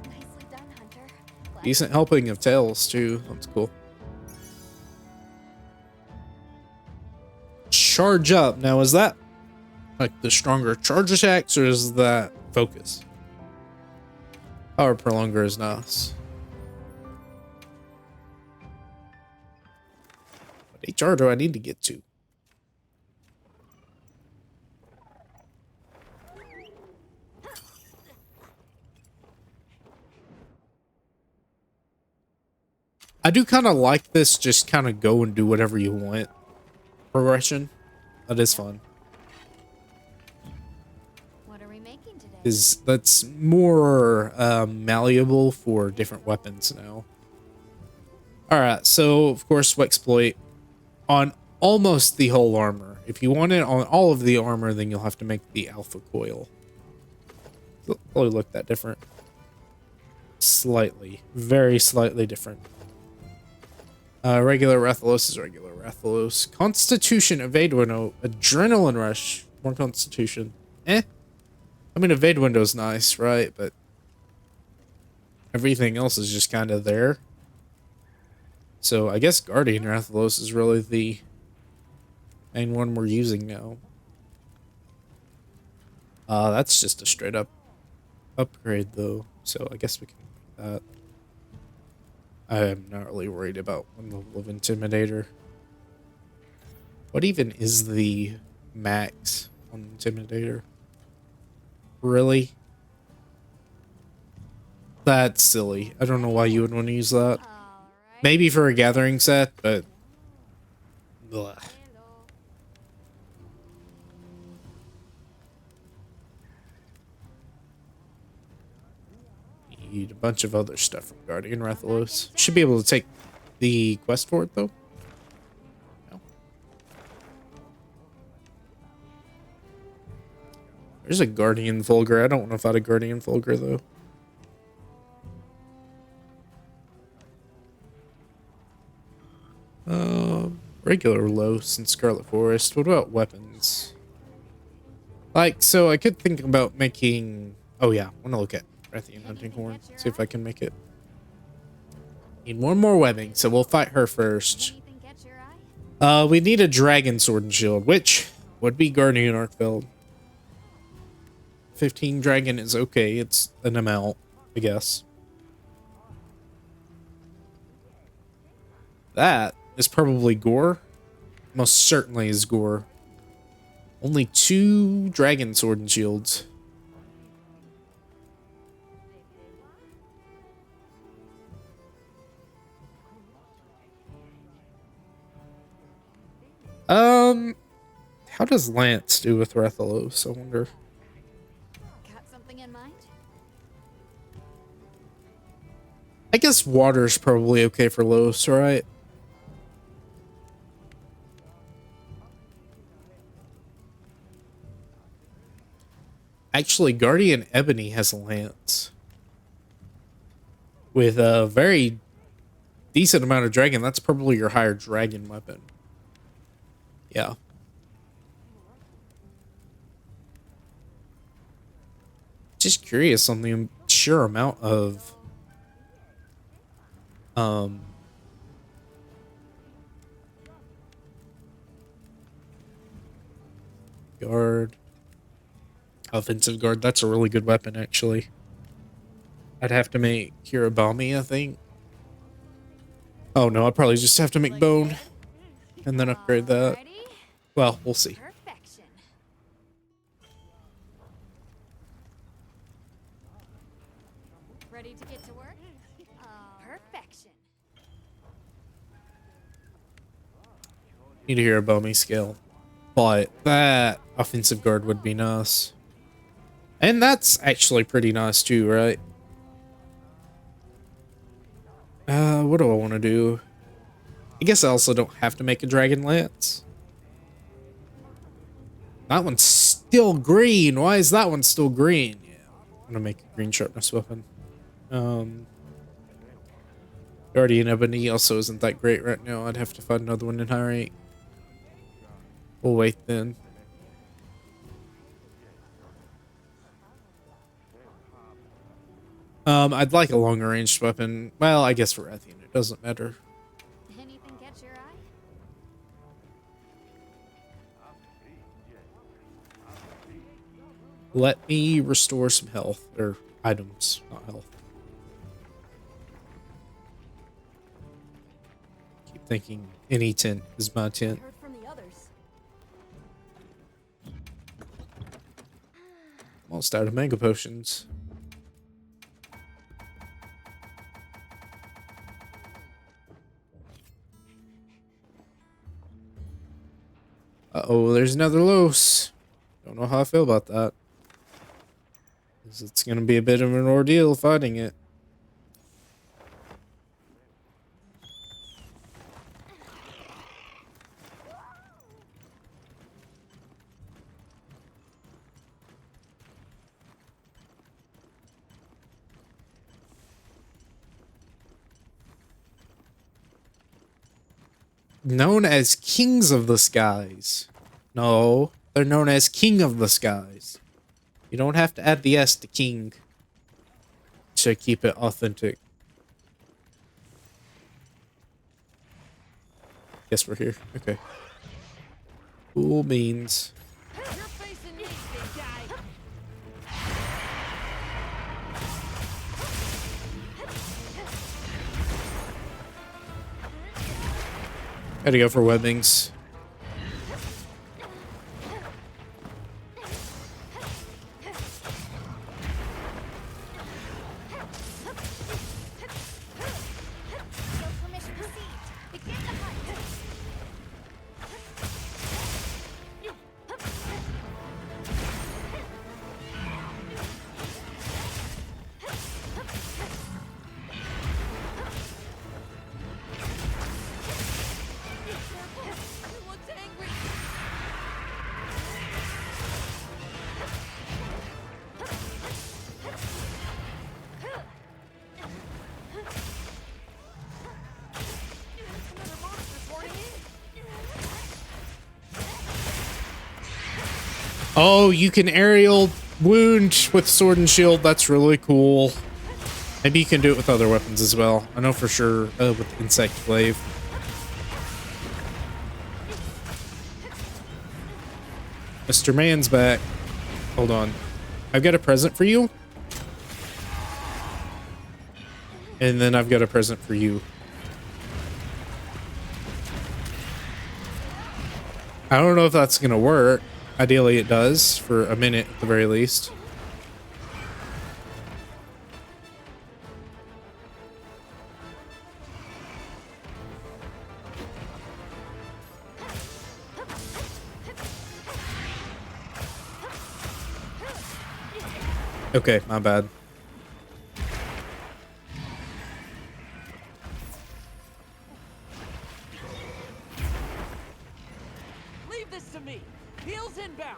Nicely done, Hunter. Glad Decent helping of tails too. That's cool. Charge up. Now is that like the stronger charge attacks or is that focus? Power prolonger is nice. What HR do I need to get to? I do kind of like this just kind of go and do whatever you want progression. That is fun. What are we making today? That's more malleable for different weapons now. Alright, so of course Wexploit on almost the whole armor. If you want it on all of the armor, then you'll have to make the alpha coil. It'll probably look that different. Slightly. Very slightly different. Regular Rathalos is regular Rathalos. Constitution, Evade Window, Adrenaline Rush, more Constitution. I mean, Evade Window's nice, right? But everything else is just kind of there. So I guess Guardian Rathalos is really the main one we're using now. That's just a straight up upgrade though. So I guess we can make that. I am not really worried about one level of Intimidator. What even is the max on Intimidator? Really? That's silly. I don't know why you would want to use that. All right. Maybe for a gathering set, but... Ugh. Hello. Need a bunch of other stuff from Guardian Rathalos. Should be able to take the quest for it, though. No. There's a Guardian Fulgur. I don't want to fight a Guardian Fulgur, though. Regular Los and Scarlet Forest. What about weapons? Like, so I could think about making... Oh, yeah. I want to look at Rathian Hunting Horn. See if I can make it. Need one more webbing, so we'll fight her first. Anything catch your eye? We need a Dragon Sword and Shield, which would be Guardian Arkfeld. 15 Dragon is okay. It's an amount, I guess. That is probably Gore. Most certainly is Gore. Only 2 Dragon Sword and Shields. How does Lance do with Rathalos, I wonder? Got something in mind? I guess water's probably okay for Los, right? Actually, Guardian Ebony has a lance. With a very decent amount of dragon. That's probably your higher dragon weapon. Yeah. Just curious on the sheer amount of guard. Offensive guard, that's a really good weapon actually. I'd have to make Kiribami, I think. Oh no, I'd probably just have to make bone and then upgrade that. Alrighty. Well, we'll see. Perfection. Ready to get to work? Perfection. Need to hear a Bomi scale. but that offensive guard would be nice. And that's actually pretty nice too, right? What do I want to do? I guess I also don't have to make a Dragon Lance. That one's still green. Why is that one still green? Yeah, I'm gonna make a green sharpness weapon. Guardian Ebony also isn't that great right now. I'd have to find another one in high rank. We'll wait then. I'd like a longer ranged weapon. Well, I guess for Rathian, it doesn't matter. Anything catch your eye? Let me restore some health, or items, not health. Keep thinking any tent is my tent. Heard from the others. Almost out of mega potions. Uh-oh, there's another Los. Don't know how I feel about that. 'Cause it's gonna be a bit of an ordeal fighting it. Known as Kings of the Skies. No, they're known as King of the Skies. You don't have to add the S to King to keep it authentic. Guess we're here. Okay. Cool beans. You're facing me, big guy. Gotta go for webbings. No permission received. Begin the hunt. He looks angry. Another monster's hoarding in. Oh, you can aerial wound with sword and shield. That's really cool. Maybe you can do it with other weapons as well. I know for sure with Insect Glaive. Mr. Man's back. Hold on. I've got a present for you. And then I've got a present for you. I don't know if that's going to work. Ideally it does, for a minute at the very least. Okay, my bad. Leave this to me. Heels inbound.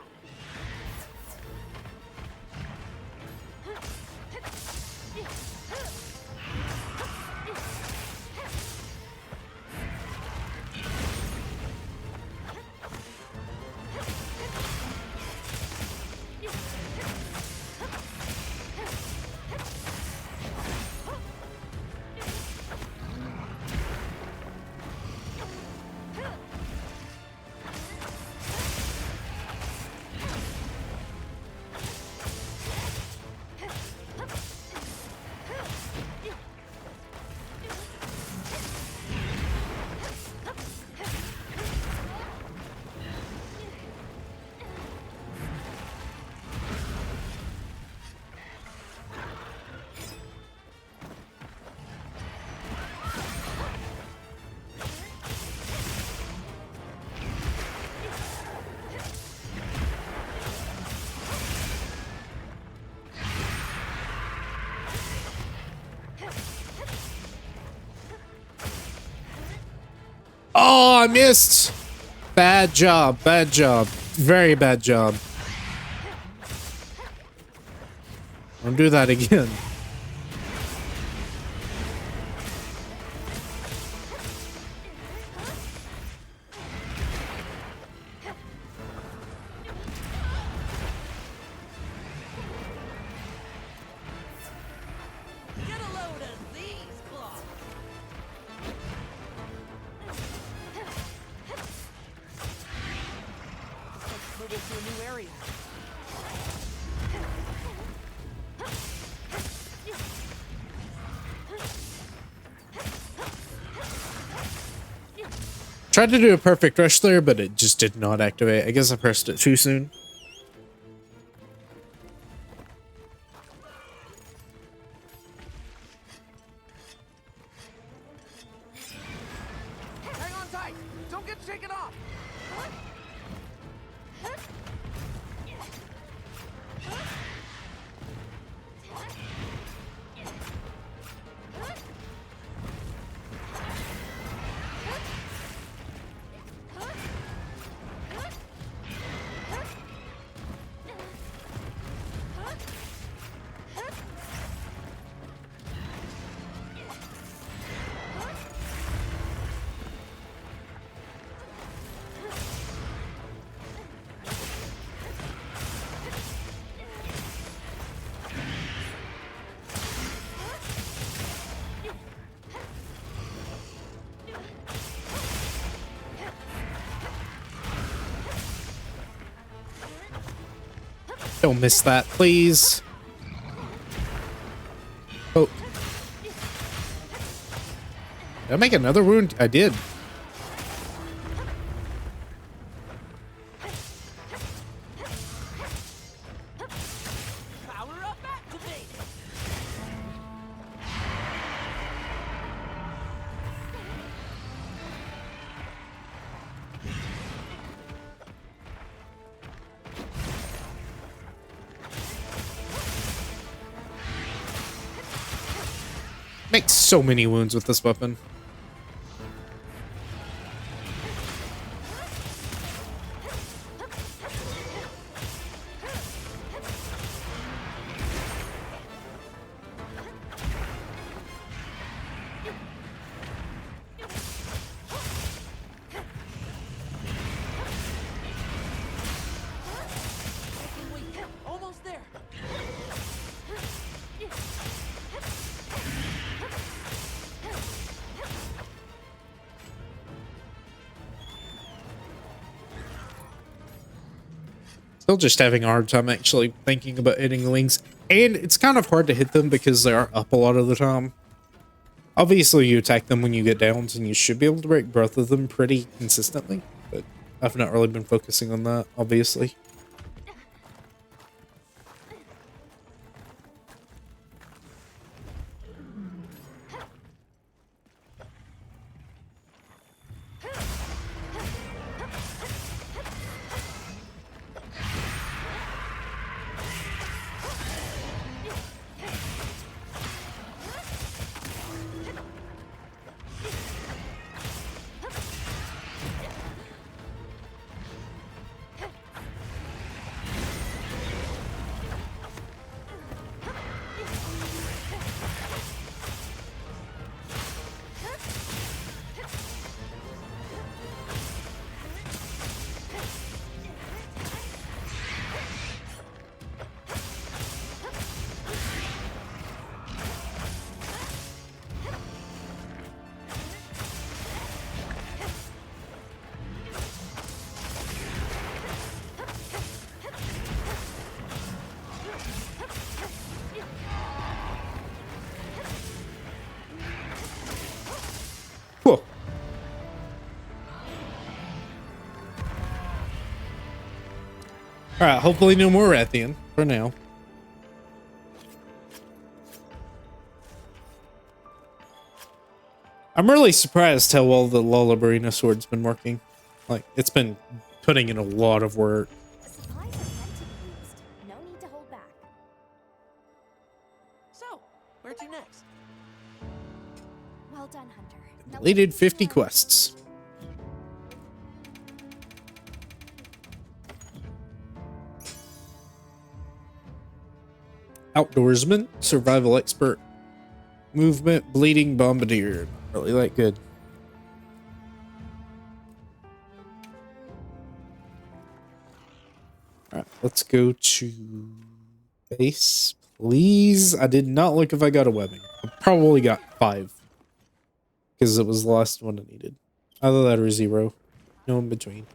Oh, I missed. Bad job. Bad job. Very bad job. Don't do that again. Get a load of these claws. Let's move into a new area. Tried to do a perfect rush there, but it just did not activate. I guess I pressed it too soon. Hang on tight. Don't get shaken off. Don't miss that, please. Oh. Did I make another wound? I did. Power up activated. Make so many wounds with this weapon. Almost there. Still just having a hard time actually thinking about hitting the wings. And it's kind of hard to hit them because they are up a lot of the time. Obviously, you attack them when you get downs, and you should be able to break both of them pretty consistently. But I've not really been focusing on that, obviously. Cool. Alright, hopefully no more Rathian for now. I'm really surprised how well the Lullabarina sword's been working. Like, it's been putting in a lot of work. Supplies are meant to be used. No need to hold back. So, where to next? Well done, Hunter. Now Completed let's 50 explore. quests. Outdoorsman, survival expert, movement, bleeding bombardier. Not really that good. Alright, let's go to base, please. I did not look if I got a webbing. I probably got 5. Because it was the last one I needed. Either that or 0. No in between.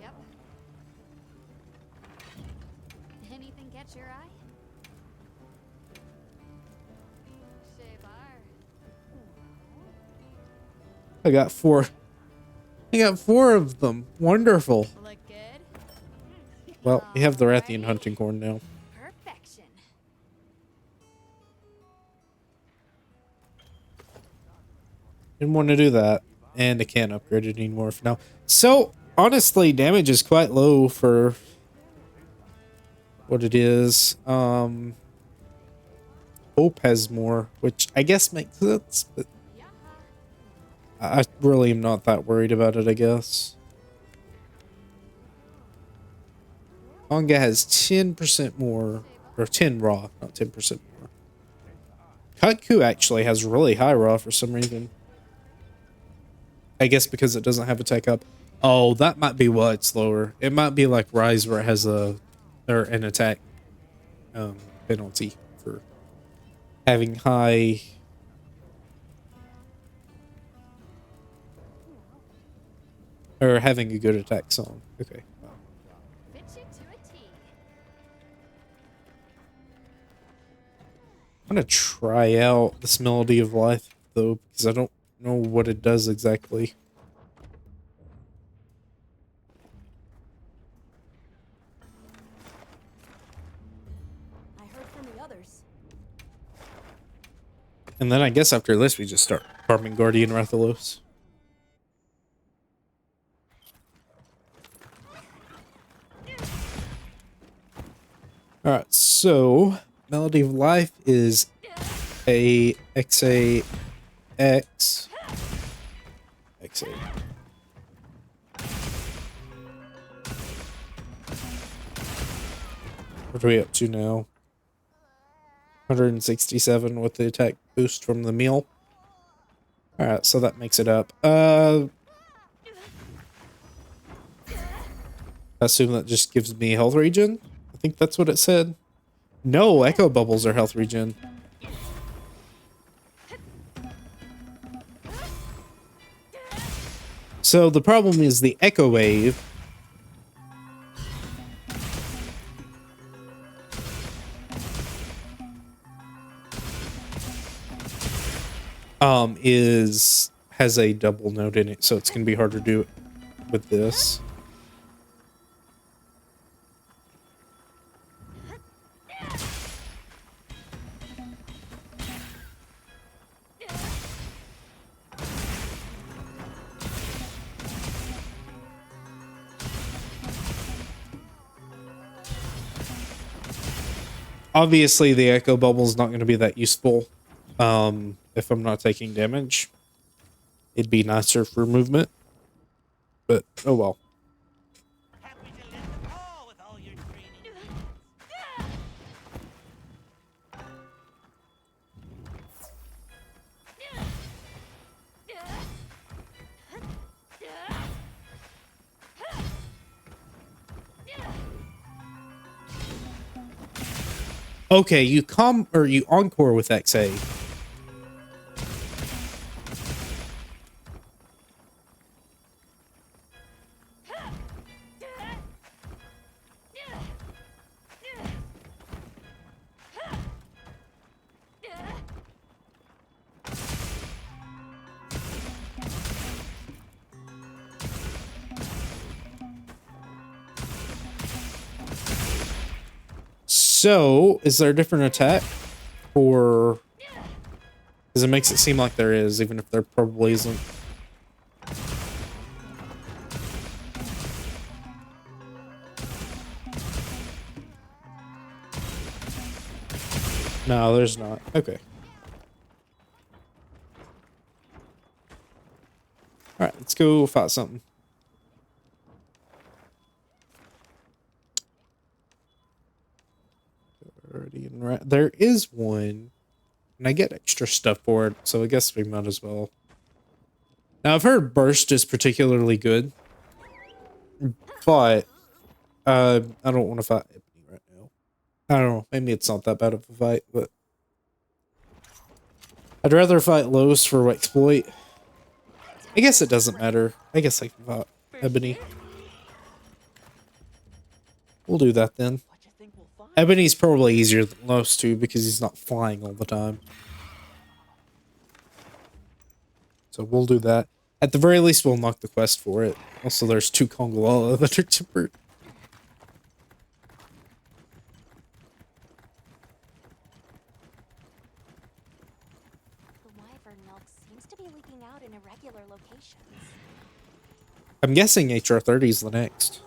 Yep. Anything catch your eye? Shabar. I got 4. I got 4 of them. Wonderful. Look good. Well, we have the Rathian hunting horn now. Perfection. Didn't want to do that. And I can't upgrade it anymore for now. So, honestly, damage is quite low for what it is. Hope has more, which I guess makes sense, but I really am not that worried about it, I guess. Manga has 10% more, or 10 raw, not 10% more. Katku actually has really high raw for some reason. I guess because it doesn't have a tech up. Oh, that might be why it's lower. It might be like Rise where it has an attack penalty for having high. Or having a good attack song. Okay. Wow. Fit you to a T. I'm gonna try out this Melody of Life though, because I don't know what it does exactly. I heard from the others. And then I guess after this we just start farming Guardian Rathalos. Alright, so Melody of Life is a XA X XA. What are we up to now? 167 with the attack boost from the meal. Alright, so that makes it up. I assume that just gives me health regen? I think that's what it said. No, echo bubbles are health regen. So the problem is the echo wave has a double note in it, so it's gonna be hard to do it with this. Obviously, the echo bubble is not going to be that useful if I'm not taking damage. It'd be nicer for movement, but oh well. Happy to lend a paw with all your training. Okay, you encore with XA. So, is there a different attack? Or... Because it makes it seem like there is, even if there probably isn't. No, there's not. Okay. Alright, let's go fight something. . ' already in there is one, and I get extra stuff for it, so I guess we might as well. Now I've heard Burst is particularly good, but I don't want to fight Ebony right now. I don't know, maybe it's not that bad of a fight, but I'd rather fight Los for exploit. I guess it doesn't matter. I guess I can fight Ebony. We'll do that then. What you think we'll find? Ebony's probably easier than Los too because he's not flying all the time. So we'll do that. At the very least, we'll unlock the quest for it. Also, there's 2 Kongolala that are tempered. The wyvern milk seems to be leaking out in irregular locations. I'm guessing HR30 is the next.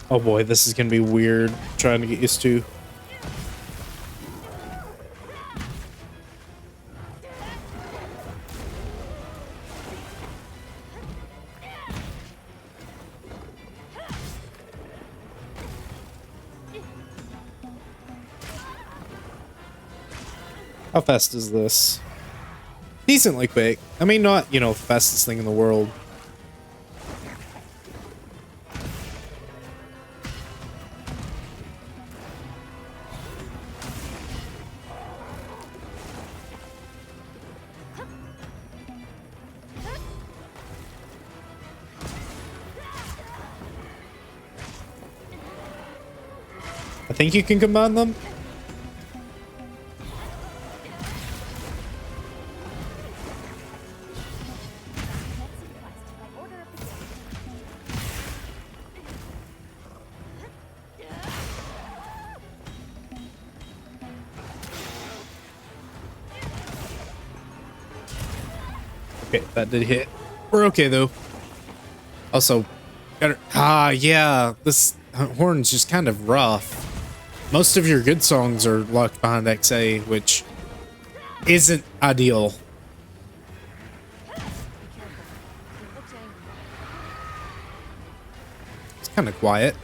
Oh boy, this is gonna be weird trying to get used to. How fast is this? Decently quick. I mean, not, you know, the fastest thing in the world. I think you can combine them. Quest by order of the guild. Okay, that did hit. We're okay though. Also, yeah, this horn's just kind of rough. Most of your good songs are locked behind XA, which isn't ideal. Be careful. It looks angry. It's kind of quiet.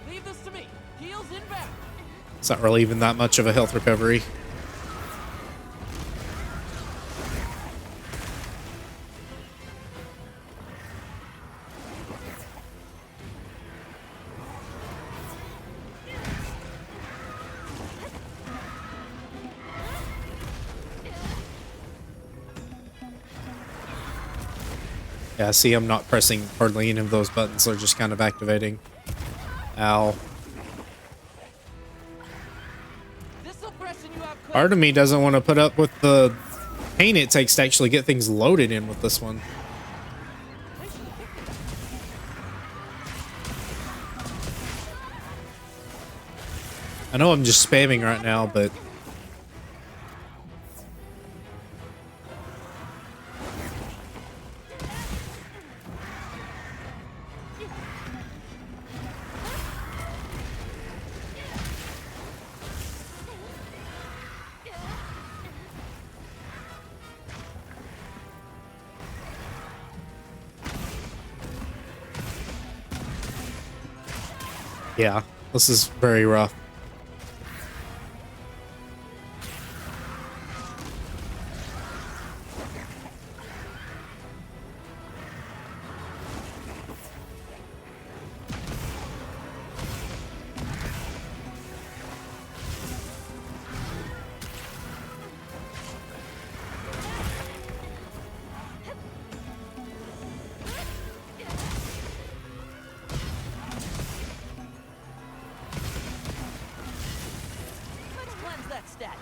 Leave this to me. Heals inbound. It's not really even that much of a health recovery. Yeah, see, I'm not pressing hardly any of those buttons. They're just kind of activating. Ow. This'll freshen you up quick. Part of me doesn't want to put up with the pain it takes to actually get things loaded in with this one. I know I'm just spamming right now, but yeah, this is very rough. Let's cleanse that status.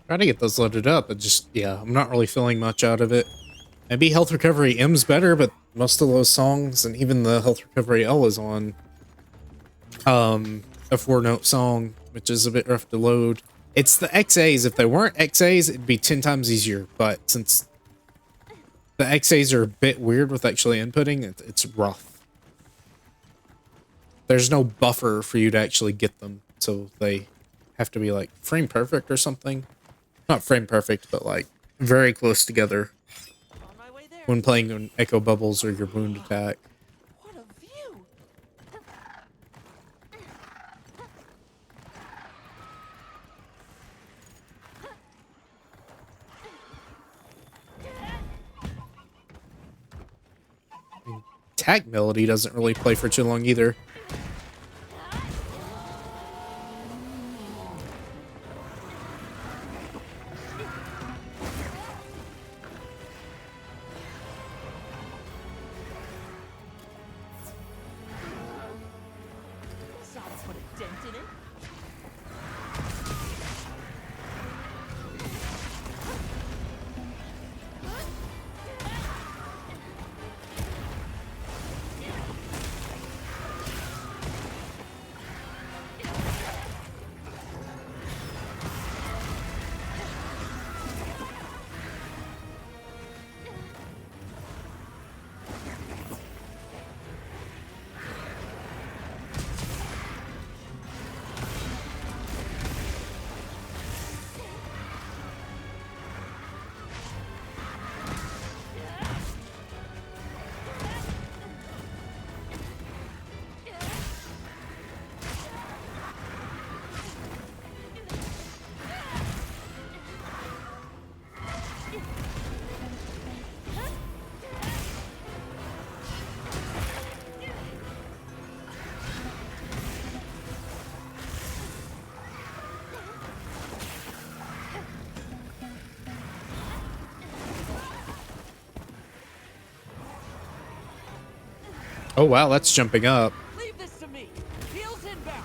Try to get those loaded up, but just, yeah, I'm not really feeling much out of it. Maybe Health Recovery M's better, but most of those songs, and even the Health Recovery L is on a 4-note song, which is a bit rough to load. It's the XAs. If they weren't XAs, it'd be 10 times easier, but since the XAs are a bit weird with actually inputting, it's rough. There's no buffer for you to actually get them, so they have to be like frame perfect or something. Not frame perfect, but like very close together On my way there. when playing on Echo Bubbles or your Wound Attack. What a view! Attack melody doesn't really play for too long either. Guess I'll put a dent in it. Oh wow, that's jumping up. Leave this to me. Heels inbound.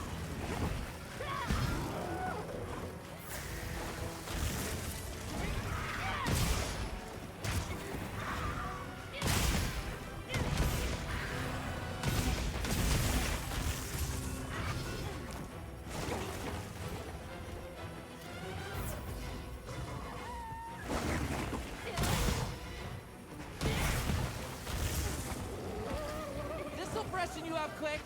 This'll freshen you up quick.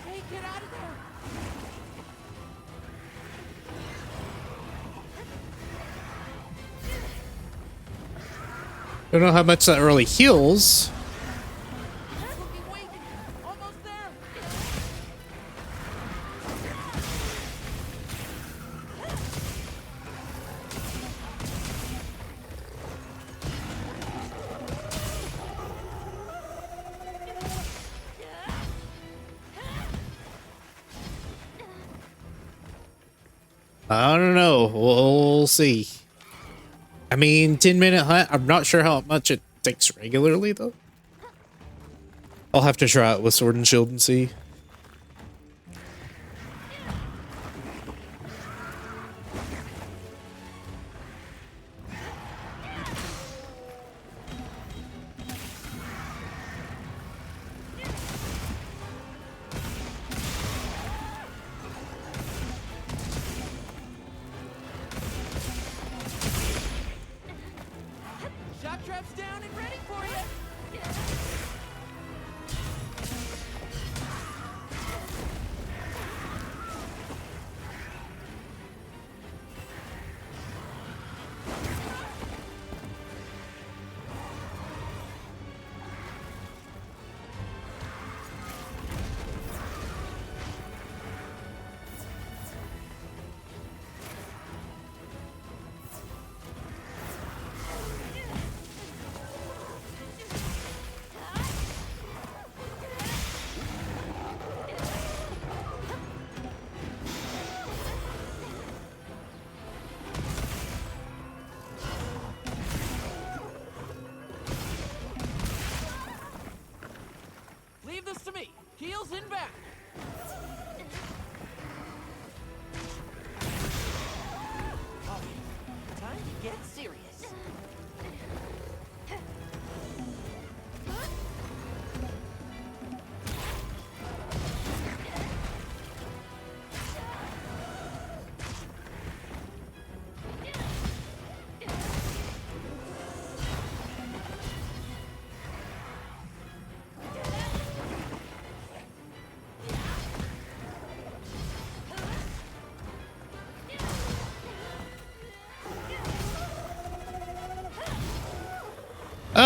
Hey, get out of there. Don't know how much that really heals. Cookie, wait. Almost there. I don't know. We'll see. I mean, 10-minute hunt. I'm not sure how much it takes regularly, though. I'll have to try it with Sword and Shield and see.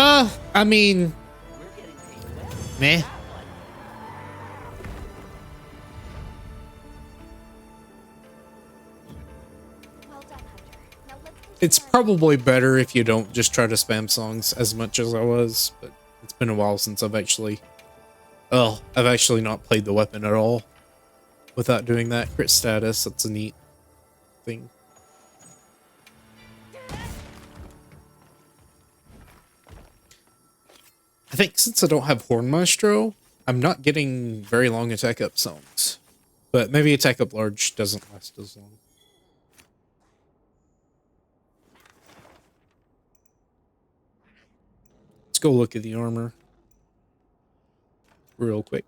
I mean, meh. Well done, Hunter. Now let's continue It's our- probably better if you don't just try to spam songs as much as I was, but it's been a while since I've actually not played the weapon at all without doing that crit status. That's a neat thing. I think since I don't have Horn Maestro, I'm not getting very long attack up songs. But maybe attack up large doesn't last as long. Let's go look at the armor real quick.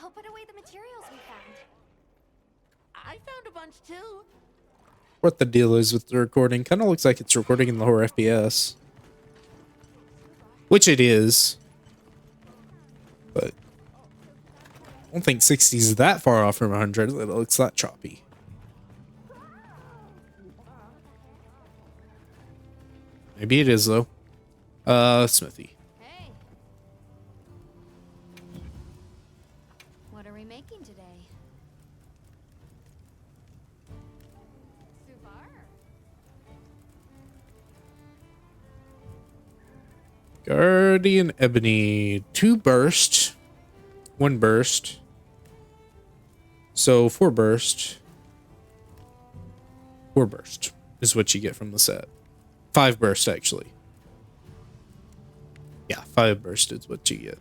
I'll put away the materials we found. I found a bunch too. What the deal is with the recording. Kind of looks like it's recording in lower FPS. Which it is. But I don't think 60 is that far off from 100. It looks that choppy. Maybe it is though. Smithy. Hey. What are we making today? Suvar. Guardian Ebony. 2 burst. 1 burst. So 4 burst. 4 burst is what you get from the set. 5 burst actually. Yeah, 5 burst is what you get.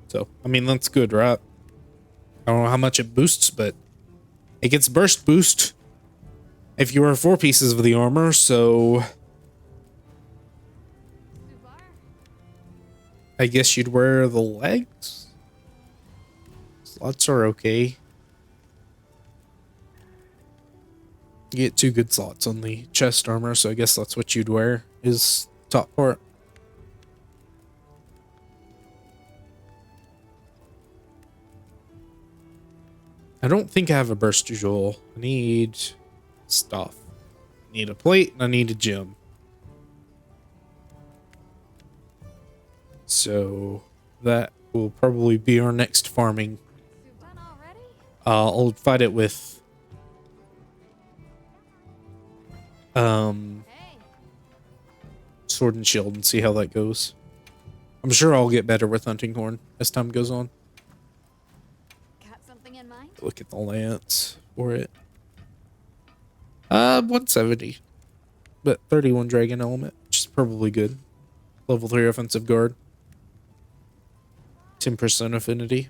So, I mean, that's good, right? I don't know how much it boosts, but it gets burst boost if you wear 4 pieces of the armor, so Suvar. I guess you'd wear the legs? Slots are okay. You get 2 good slots on the chest armor, so I guess that's what you'd wear, is top part. I don't think I have a burst jewel. I need stuff. I need a plate and I need a gem. So that will probably be our next farming. Done already? I'll fight it with Hey. sword and shield and see how that goes. I'm sure I'll get better with hunting horn as time goes on. Got something in mind? Look at the lance for it. 170. But 31 dragon element, which is probably good. Level 3 offensive guard. 10% affinity.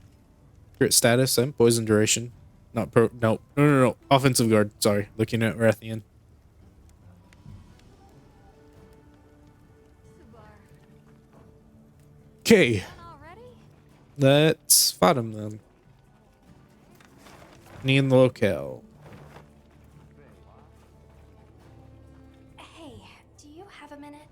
Crit status and poison duration. Not pro. No. Offensive guard. Sorry. Looking at Rathian. Suvar. Okay. Done already? Let's fight him then. Knee in the locale. Hey, do you have a minute?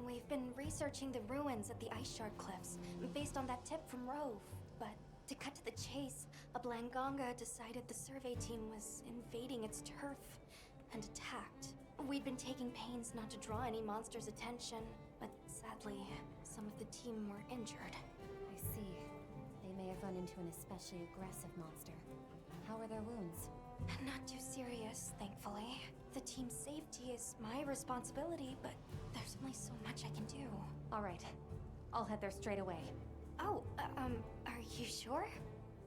We've been researching the ruins at the Ice Shard Cliffs, based on that tip from Rove. But to cut to the chase, a Blanganga decided the survey team was invading its turf and attacked. We'd been taking pains not to draw any monsters' attention, but sadly, some of the team were injured. I see. They may have run into an especially aggressive monster. How are their wounds? Not too serious, thankfully. The team's safety is my responsibility, but there's only so much I can do. All right. I'll head there straight away. Oh, are you sure?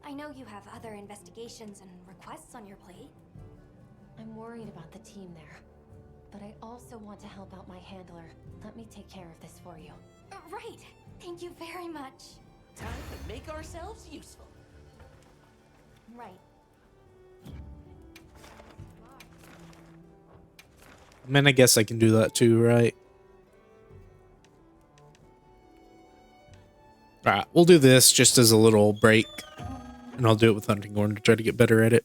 I know you have other investigations and requests on your plate. I'm worried about the team there. But I also want to help out my handler. Let me take care of this for you. Right. Thank you very much. Time to make ourselves useful. Right. I mean, I guess I can do that too, right? Alright, we'll do this just as a little break. And I'll do it with hunting horn to try to get better at it.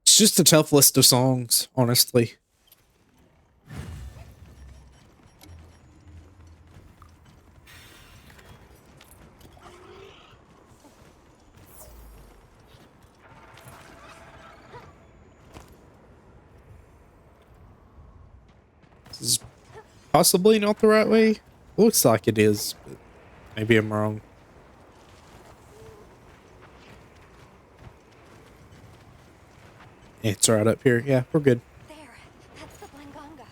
It's just a tough list of songs, honestly. This is possibly not the right way. Looks like it is, but maybe I'm wrong. It's right up here. Yeah, we're good. There, that's the Blanganga.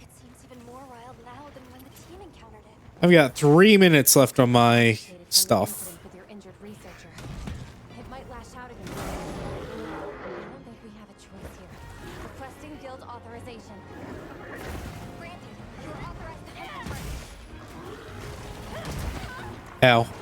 It seems even more wild now than when the team encountered it. I've got 3 minutes left on my Updated from the stuff. incident with your injured researcher. It might lash out again. I don't think we have a choice here. Requesting guild authorization. Granted, you're authorized to enter. Ow. Here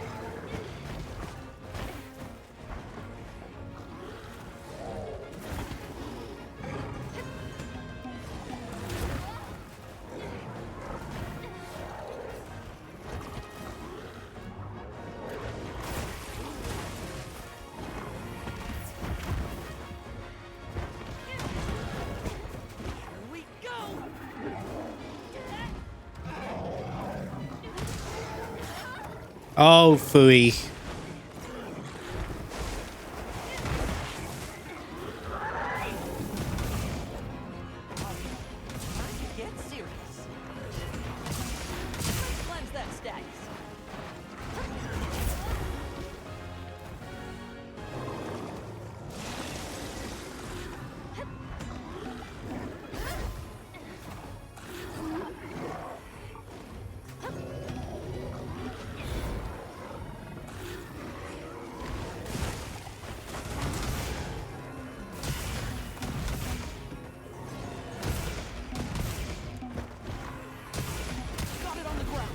we go! Oh, phooey. Time to get serious. Cleanse that status. Got it on the ground.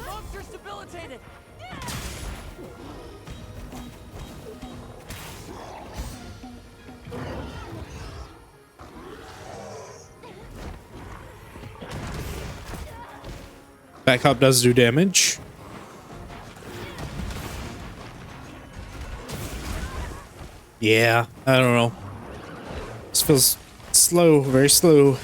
Monster's debilitated. Back up does do damage. Yeah, I don't know. This feels slow, very slow.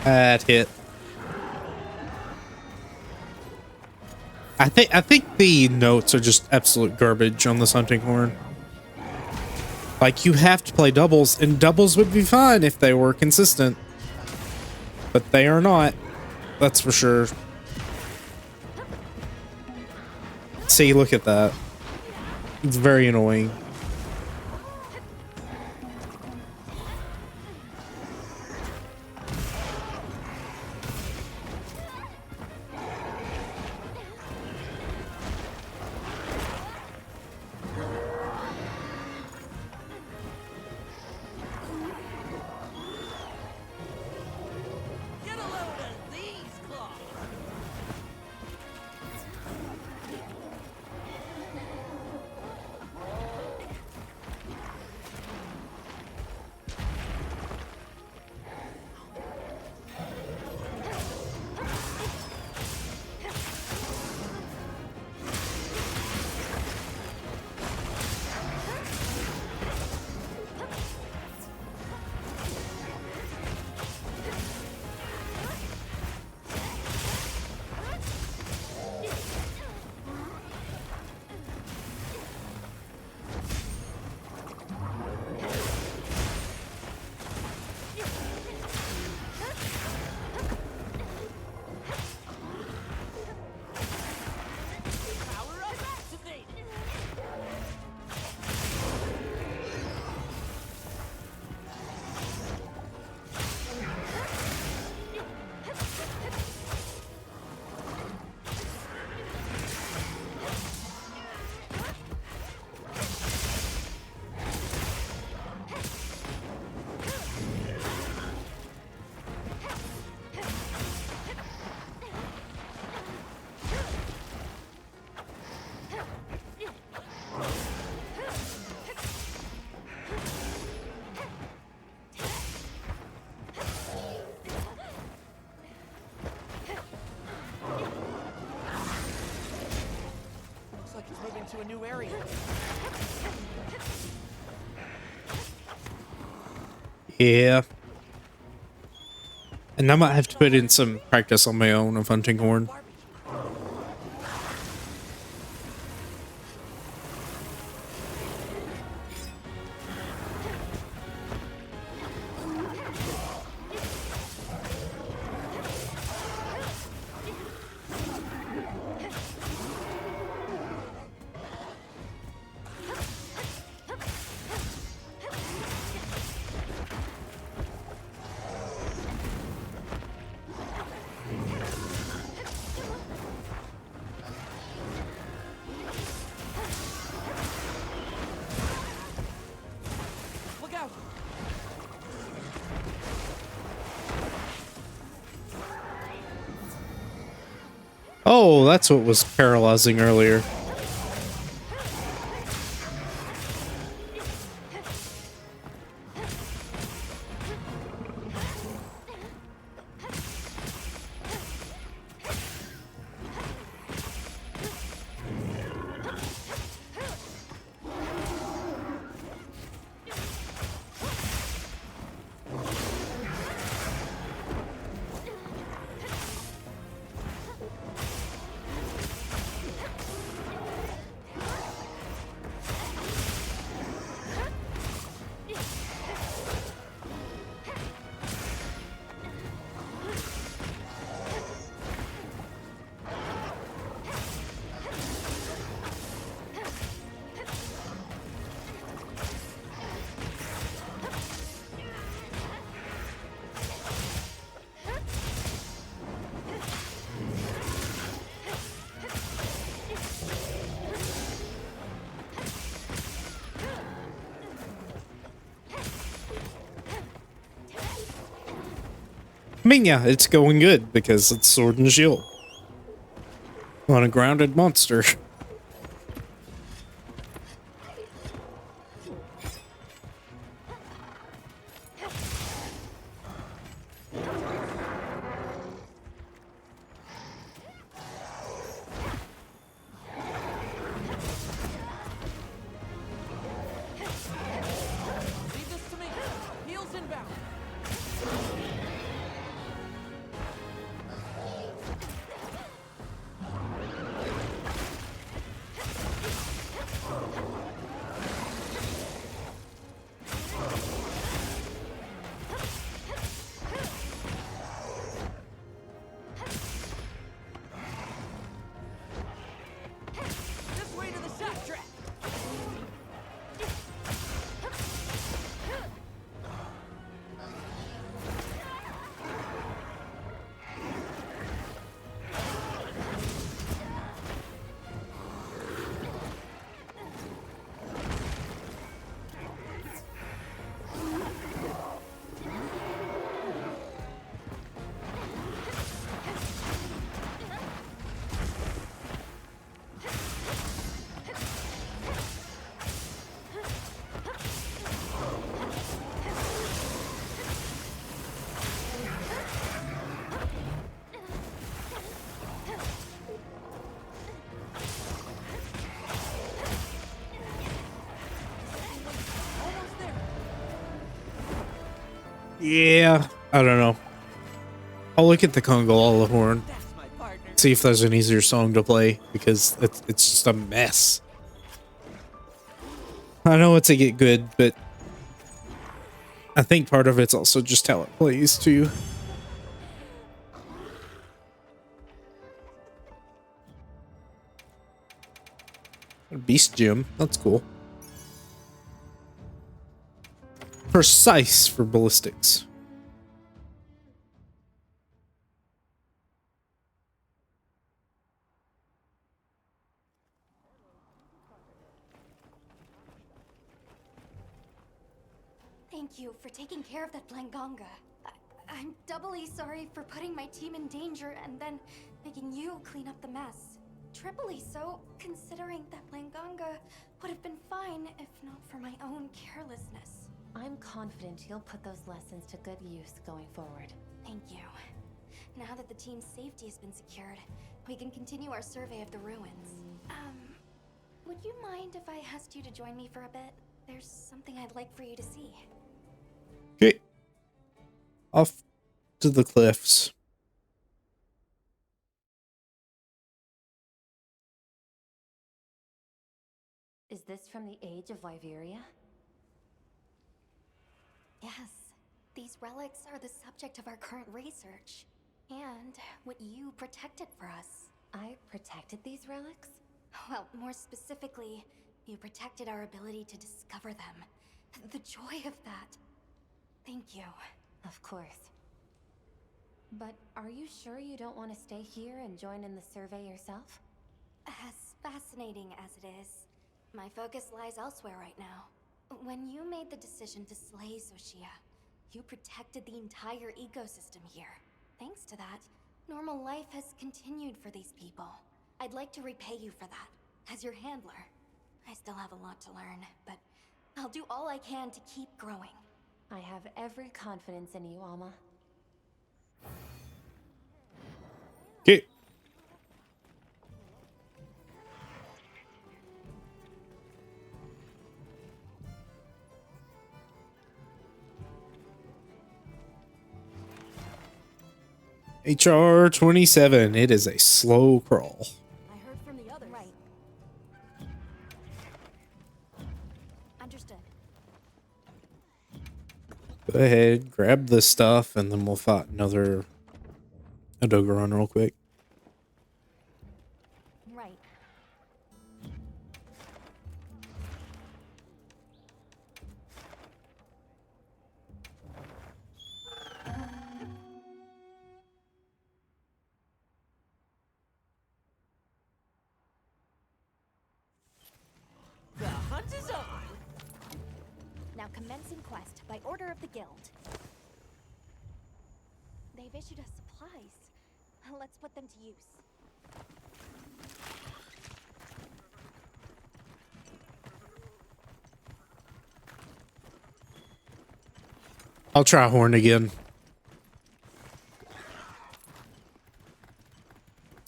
That hit. I think the notes are just absolute garbage on this hunting horn. Like, you have to play doubles, and doubles would be fine if they were consistent. But they are not. That's for sure. See, look at that. It's very annoying. Get a load of these claws. Power up activated. Looks like it's moving to a new area. Yeah. And I might have to put in some practice on my own of hunting horn. Look out! Oh, that's what was paralyzing earlier. I mean, yeah, it's going good because it's Sword and Shield on a grounded monster. Leave this to me. Heels inbound. This way to the shot track. Almost there. Yeah, I don't know. I'll look at the Congalala horn, That's my partner. see if there's an easier song to play, because it's just a mess. I know it's a get good, but I think part of it's also just how it plays too. Beast Gym, that's cool. Precise for ballistics. Thank you for taking care of that Blanganga. I'm doubly sorry for putting my team in danger and then making you clean up the mess. Triply so, considering that Blanganga would have been fine if not for my own carelessness. I'm confident you'll put those lessons to good use going forward. Thank you. Now that the team's safety has been secured, we can continue our survey of the ruins. Would you mind if I asked you to join me for a bit? There's something I'd like for you to see. Okay, off to the cliffs. Is this from the age of Wyveria? Yes, these relics are the subject of our current research. And what you protected for us. I protected these relics? Well, more specifically, you protected our ability to discover them. The joy of that. Thank you. Of course. But are you sure you don't want to stay here and join in the survey yourself? As fascinating as it is, my focus lies elsewhere right now. When you made the decision to slay Xochitl, you protected the entire ecosystem here. Thanks to that, normal life has continued for these people. I'd like to repay you for that, as your handler. I still have a lot to learn, but I'll do all I can to keep growing. I have every confidence in you, Alma. Okay. HR 27. It is a slow crawl. I heard from the others. Right. Understood. Go ahead, grab this stuff, and then we'll fight another Odogaron real quick. Right. The hunt is on. Now commencing quest by order of the guild. They've issued us supplies. Let's put them to use. I'll try Horn again.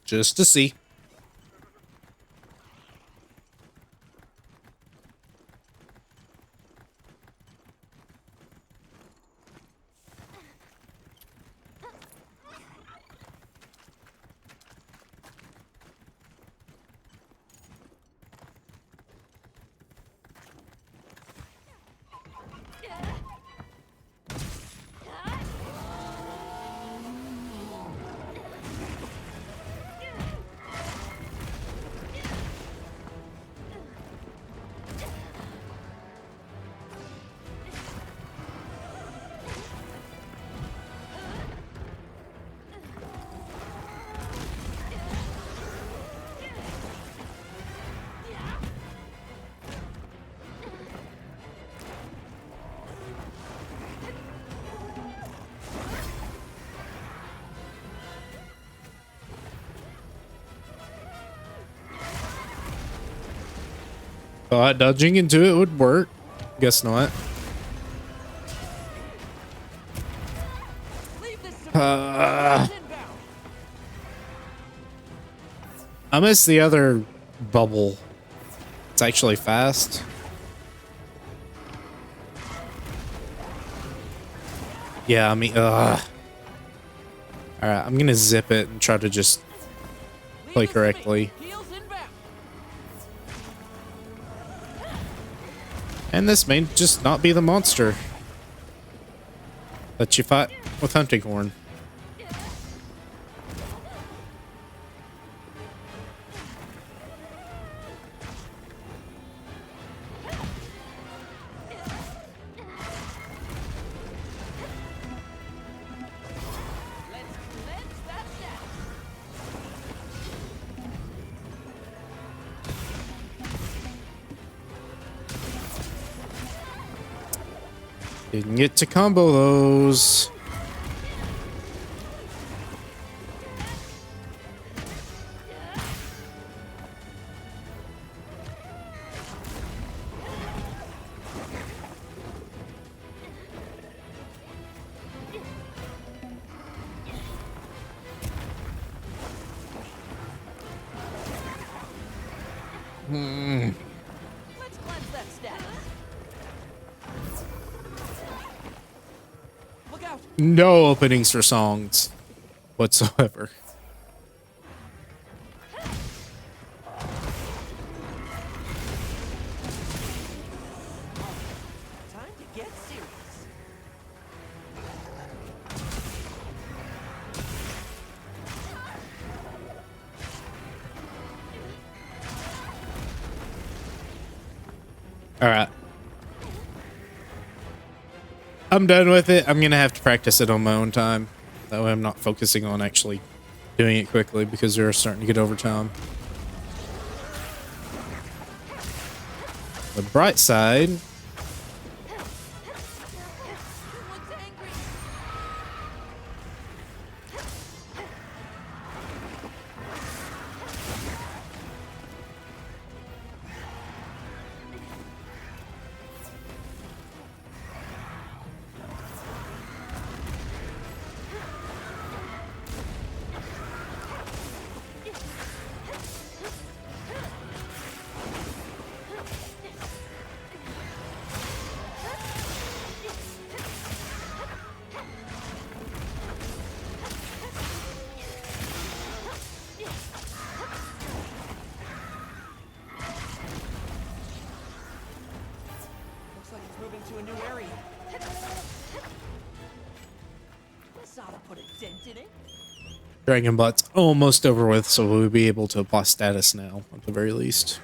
Just to see. Thought dodging into it would work. Guess not. I miss the other bubble. It's actually fast. Yeah, I mean, alright, I'm gonna zip it and try to just play correctly. And this may just not be the monster that you fight with Hunting Horn. Didn't get to combo those. Let's cleanse that status. Look out! no openings for songs whatsoever. Time to get serious. All right. I'm done with it. I'm going to have to practice it on my own time. That way I'm not focusing on actually doing it quickly because they're starting to get overtime. The bright side. Looks like it's moving to a new area. This ought to put a dent in it. Dragon Butt's almost over with, so we'll be able to apply status now, at the very least.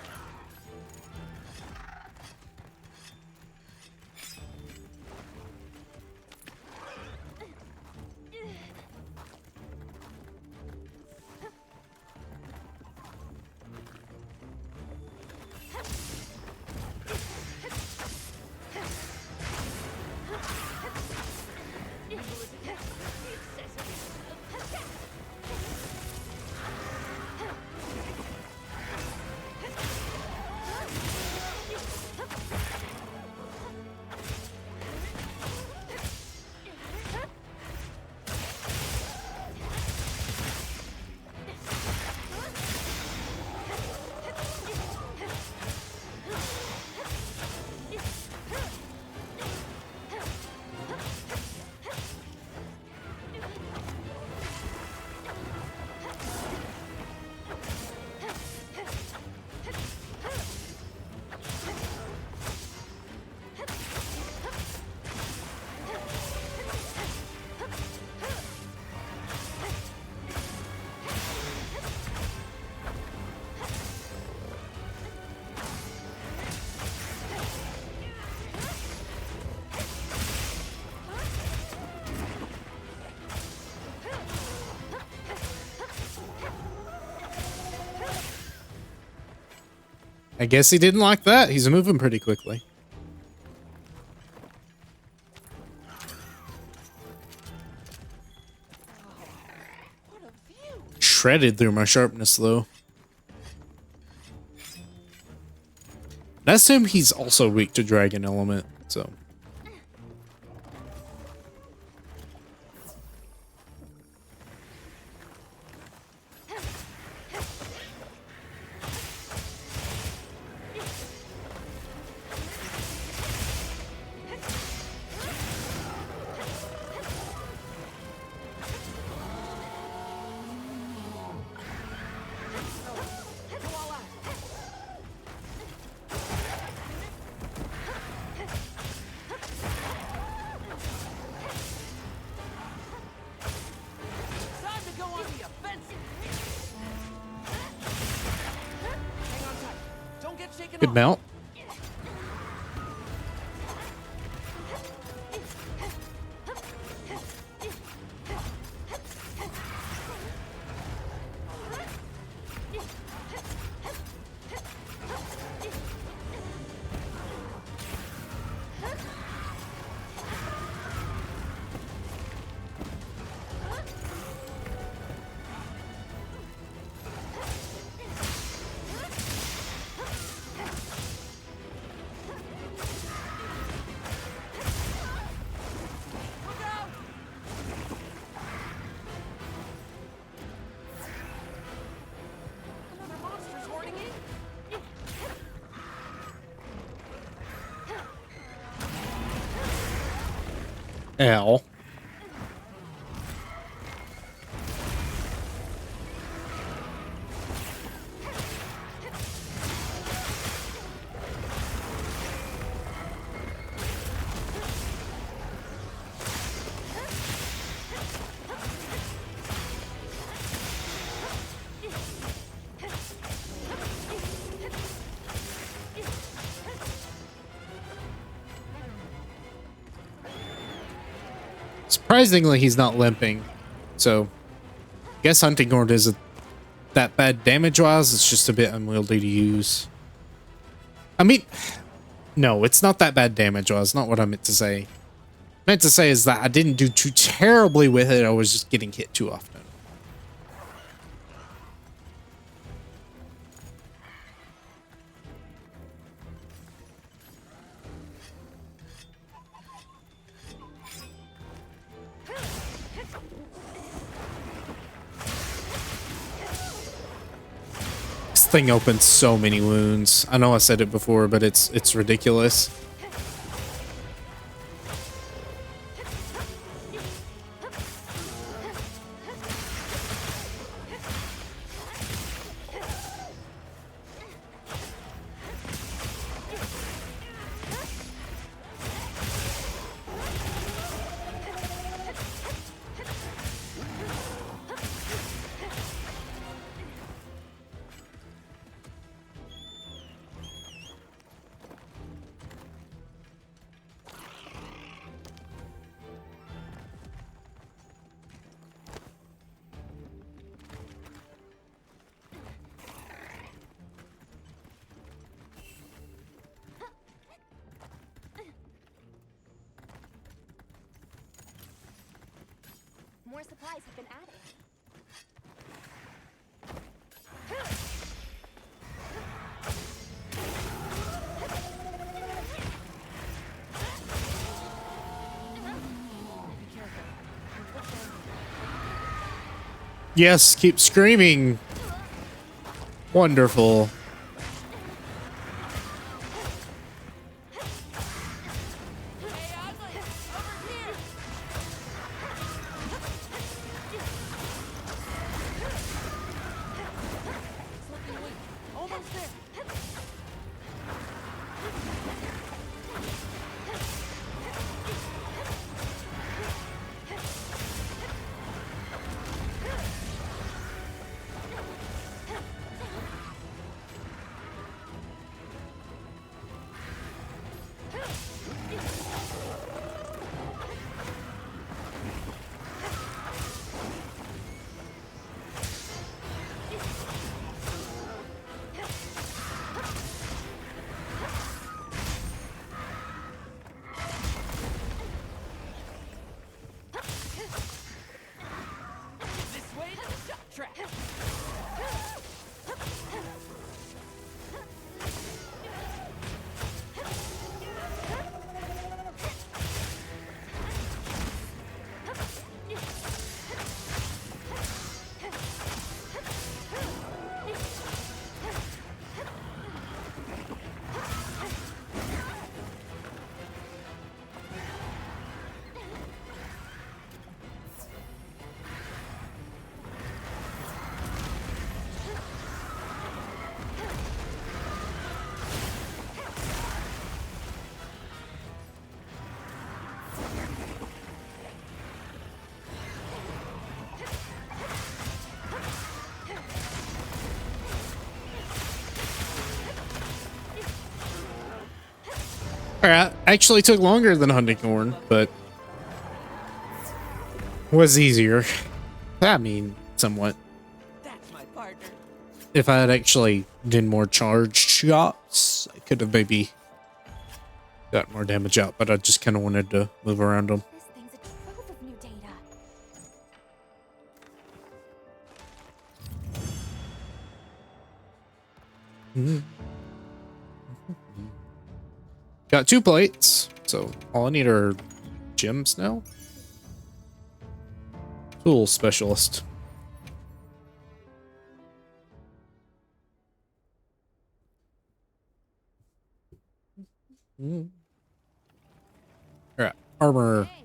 I guess he didn't like that. He's moving pretty quickly. What a view! Shredded through my sharpness, though. I assume he's also weak to Dragon Element, so... Time to go on the offensive! Hang on tight. Don't get shaken Good off. mount. Look out! Another monster's hoarding in. Ow. Surprisingly, he's not limping. So, I guess Hunting Horn isn't that bad damage-wise. It's just a bit unwieldy to use. I mean, no, it's not that bad damage-wise. Not what I meant to say. Meant to say is that I didn't do too terribly with it. I was just getting hit too often. This thing opens so many wounds. I know I said it before, but it's ridiculous. More supplies have been added. Yes, keep screaming. Wonderful. Alright, actually took longer than Hunting Horn, but was easier. I mean, somewhat. That's my partner. If I had actually done more charged shots, I could have maybe got more damage out, but I just kind of wanted to move around them. This thing's a trove of new data. Got 2 plates, so all I need are gems now. Tool specialist. Alright, armor. Hey.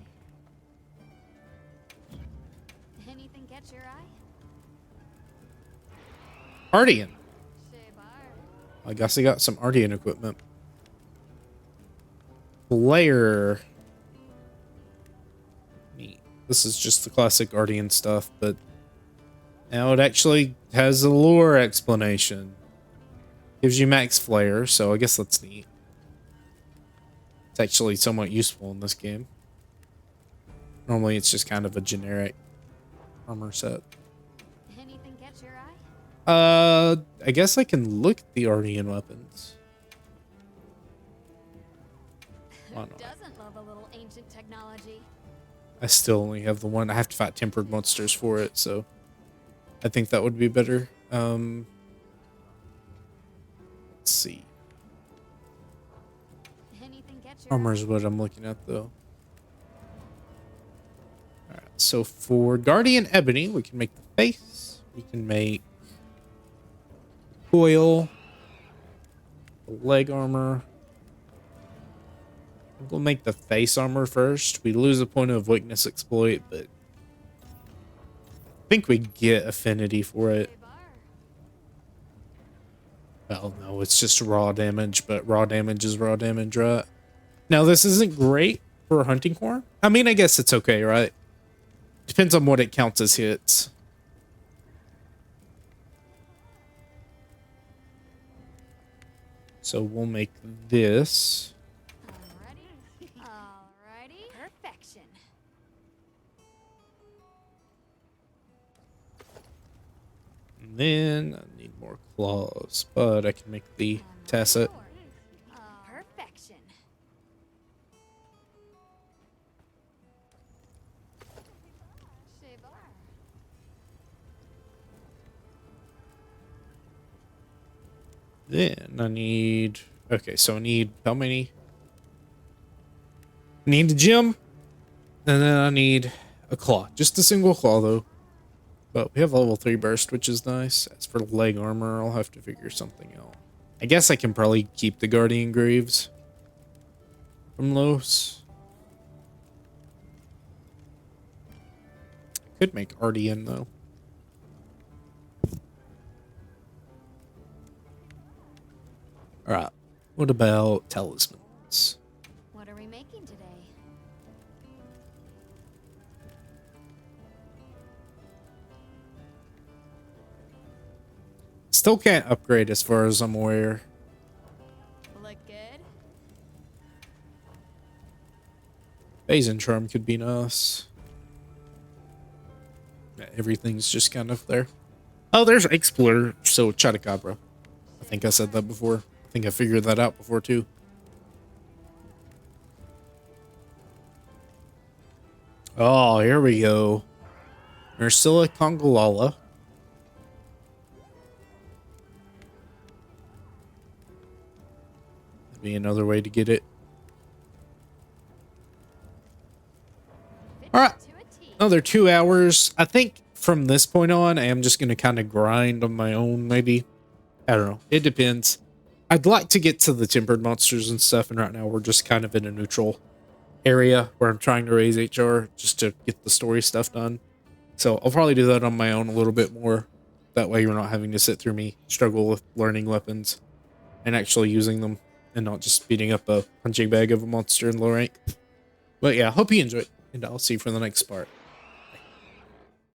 Anything catch your eye? Ardian. Shea bar. I guess I got some Ardian equipment. Player. Neat. This is just the classic Ardian stuff, but now it actually has a lore explanation. Gives you max flare, so I guess that's neat. It's actually somewhat useful in this game. Normally it's just kind of a generic armor set. Anything catch your eye? I guess I can look at the Ardean weapons. Who Why not? doesn't love a little ancient technology? I still only have the one. I have to fight tempered monsters for it, so I think that would be better. Let's see. Anything catch your Armor is what I'm looking at, though. Alright, so for Guardian Ebony, we can make the face. We can make coil, the leg armor. We'll make the face armor first. We lose a point of weakness exploit, but I think we get affinity for it. eye? Well, no, it's just raw damage, but raw damage is raw damage, right? Now, this isn't great for hunting horn. I mean, I guess it's okay, right? Depends on what it counts as hits. So we'll make this. Alrighty. Alrighty. Perfection. And then I need more claws, but I can make the Tasset. Perfection. Shavar. Then I need... Okay, so I need how many? I need a gem. And then I need a claw. Just a single claw, though. But we have level 3 burst, which is nice. As for leg armor, I'll have to figure something out. I guess I can probably keep the Guardian Greaves from Los. Could make Ardean, though. Alright. What about talismans? What are we making today? Still can't upgrade as far as I'm aware. Look good? Phasing Charm could be nice. Yeah, everything's just kind of there. Oh, there's Explorer, so Chadacabra. I think I said that before. I think I figured that out before, too. Oh, here we go. Ursula Congolala. That'd be another way to get it. All right. To a T. Another 2 hours. I think from this point on, I am just going to kind of grind on my own, maybe. I don't know. It depends. I'd like to get to the tempered monsters and stuff, and right now we're just kind of in a neutral area where I'm trying to raise HR just to get the story stuff done. So I'll probably do that on my own a little bit more. That way you're not having to sit through me struggle with learning weapons and actually using them and not just beating up a punching bag of a monster in low rank. But yeah, hope you enjoyed, and I'll see you for the next part.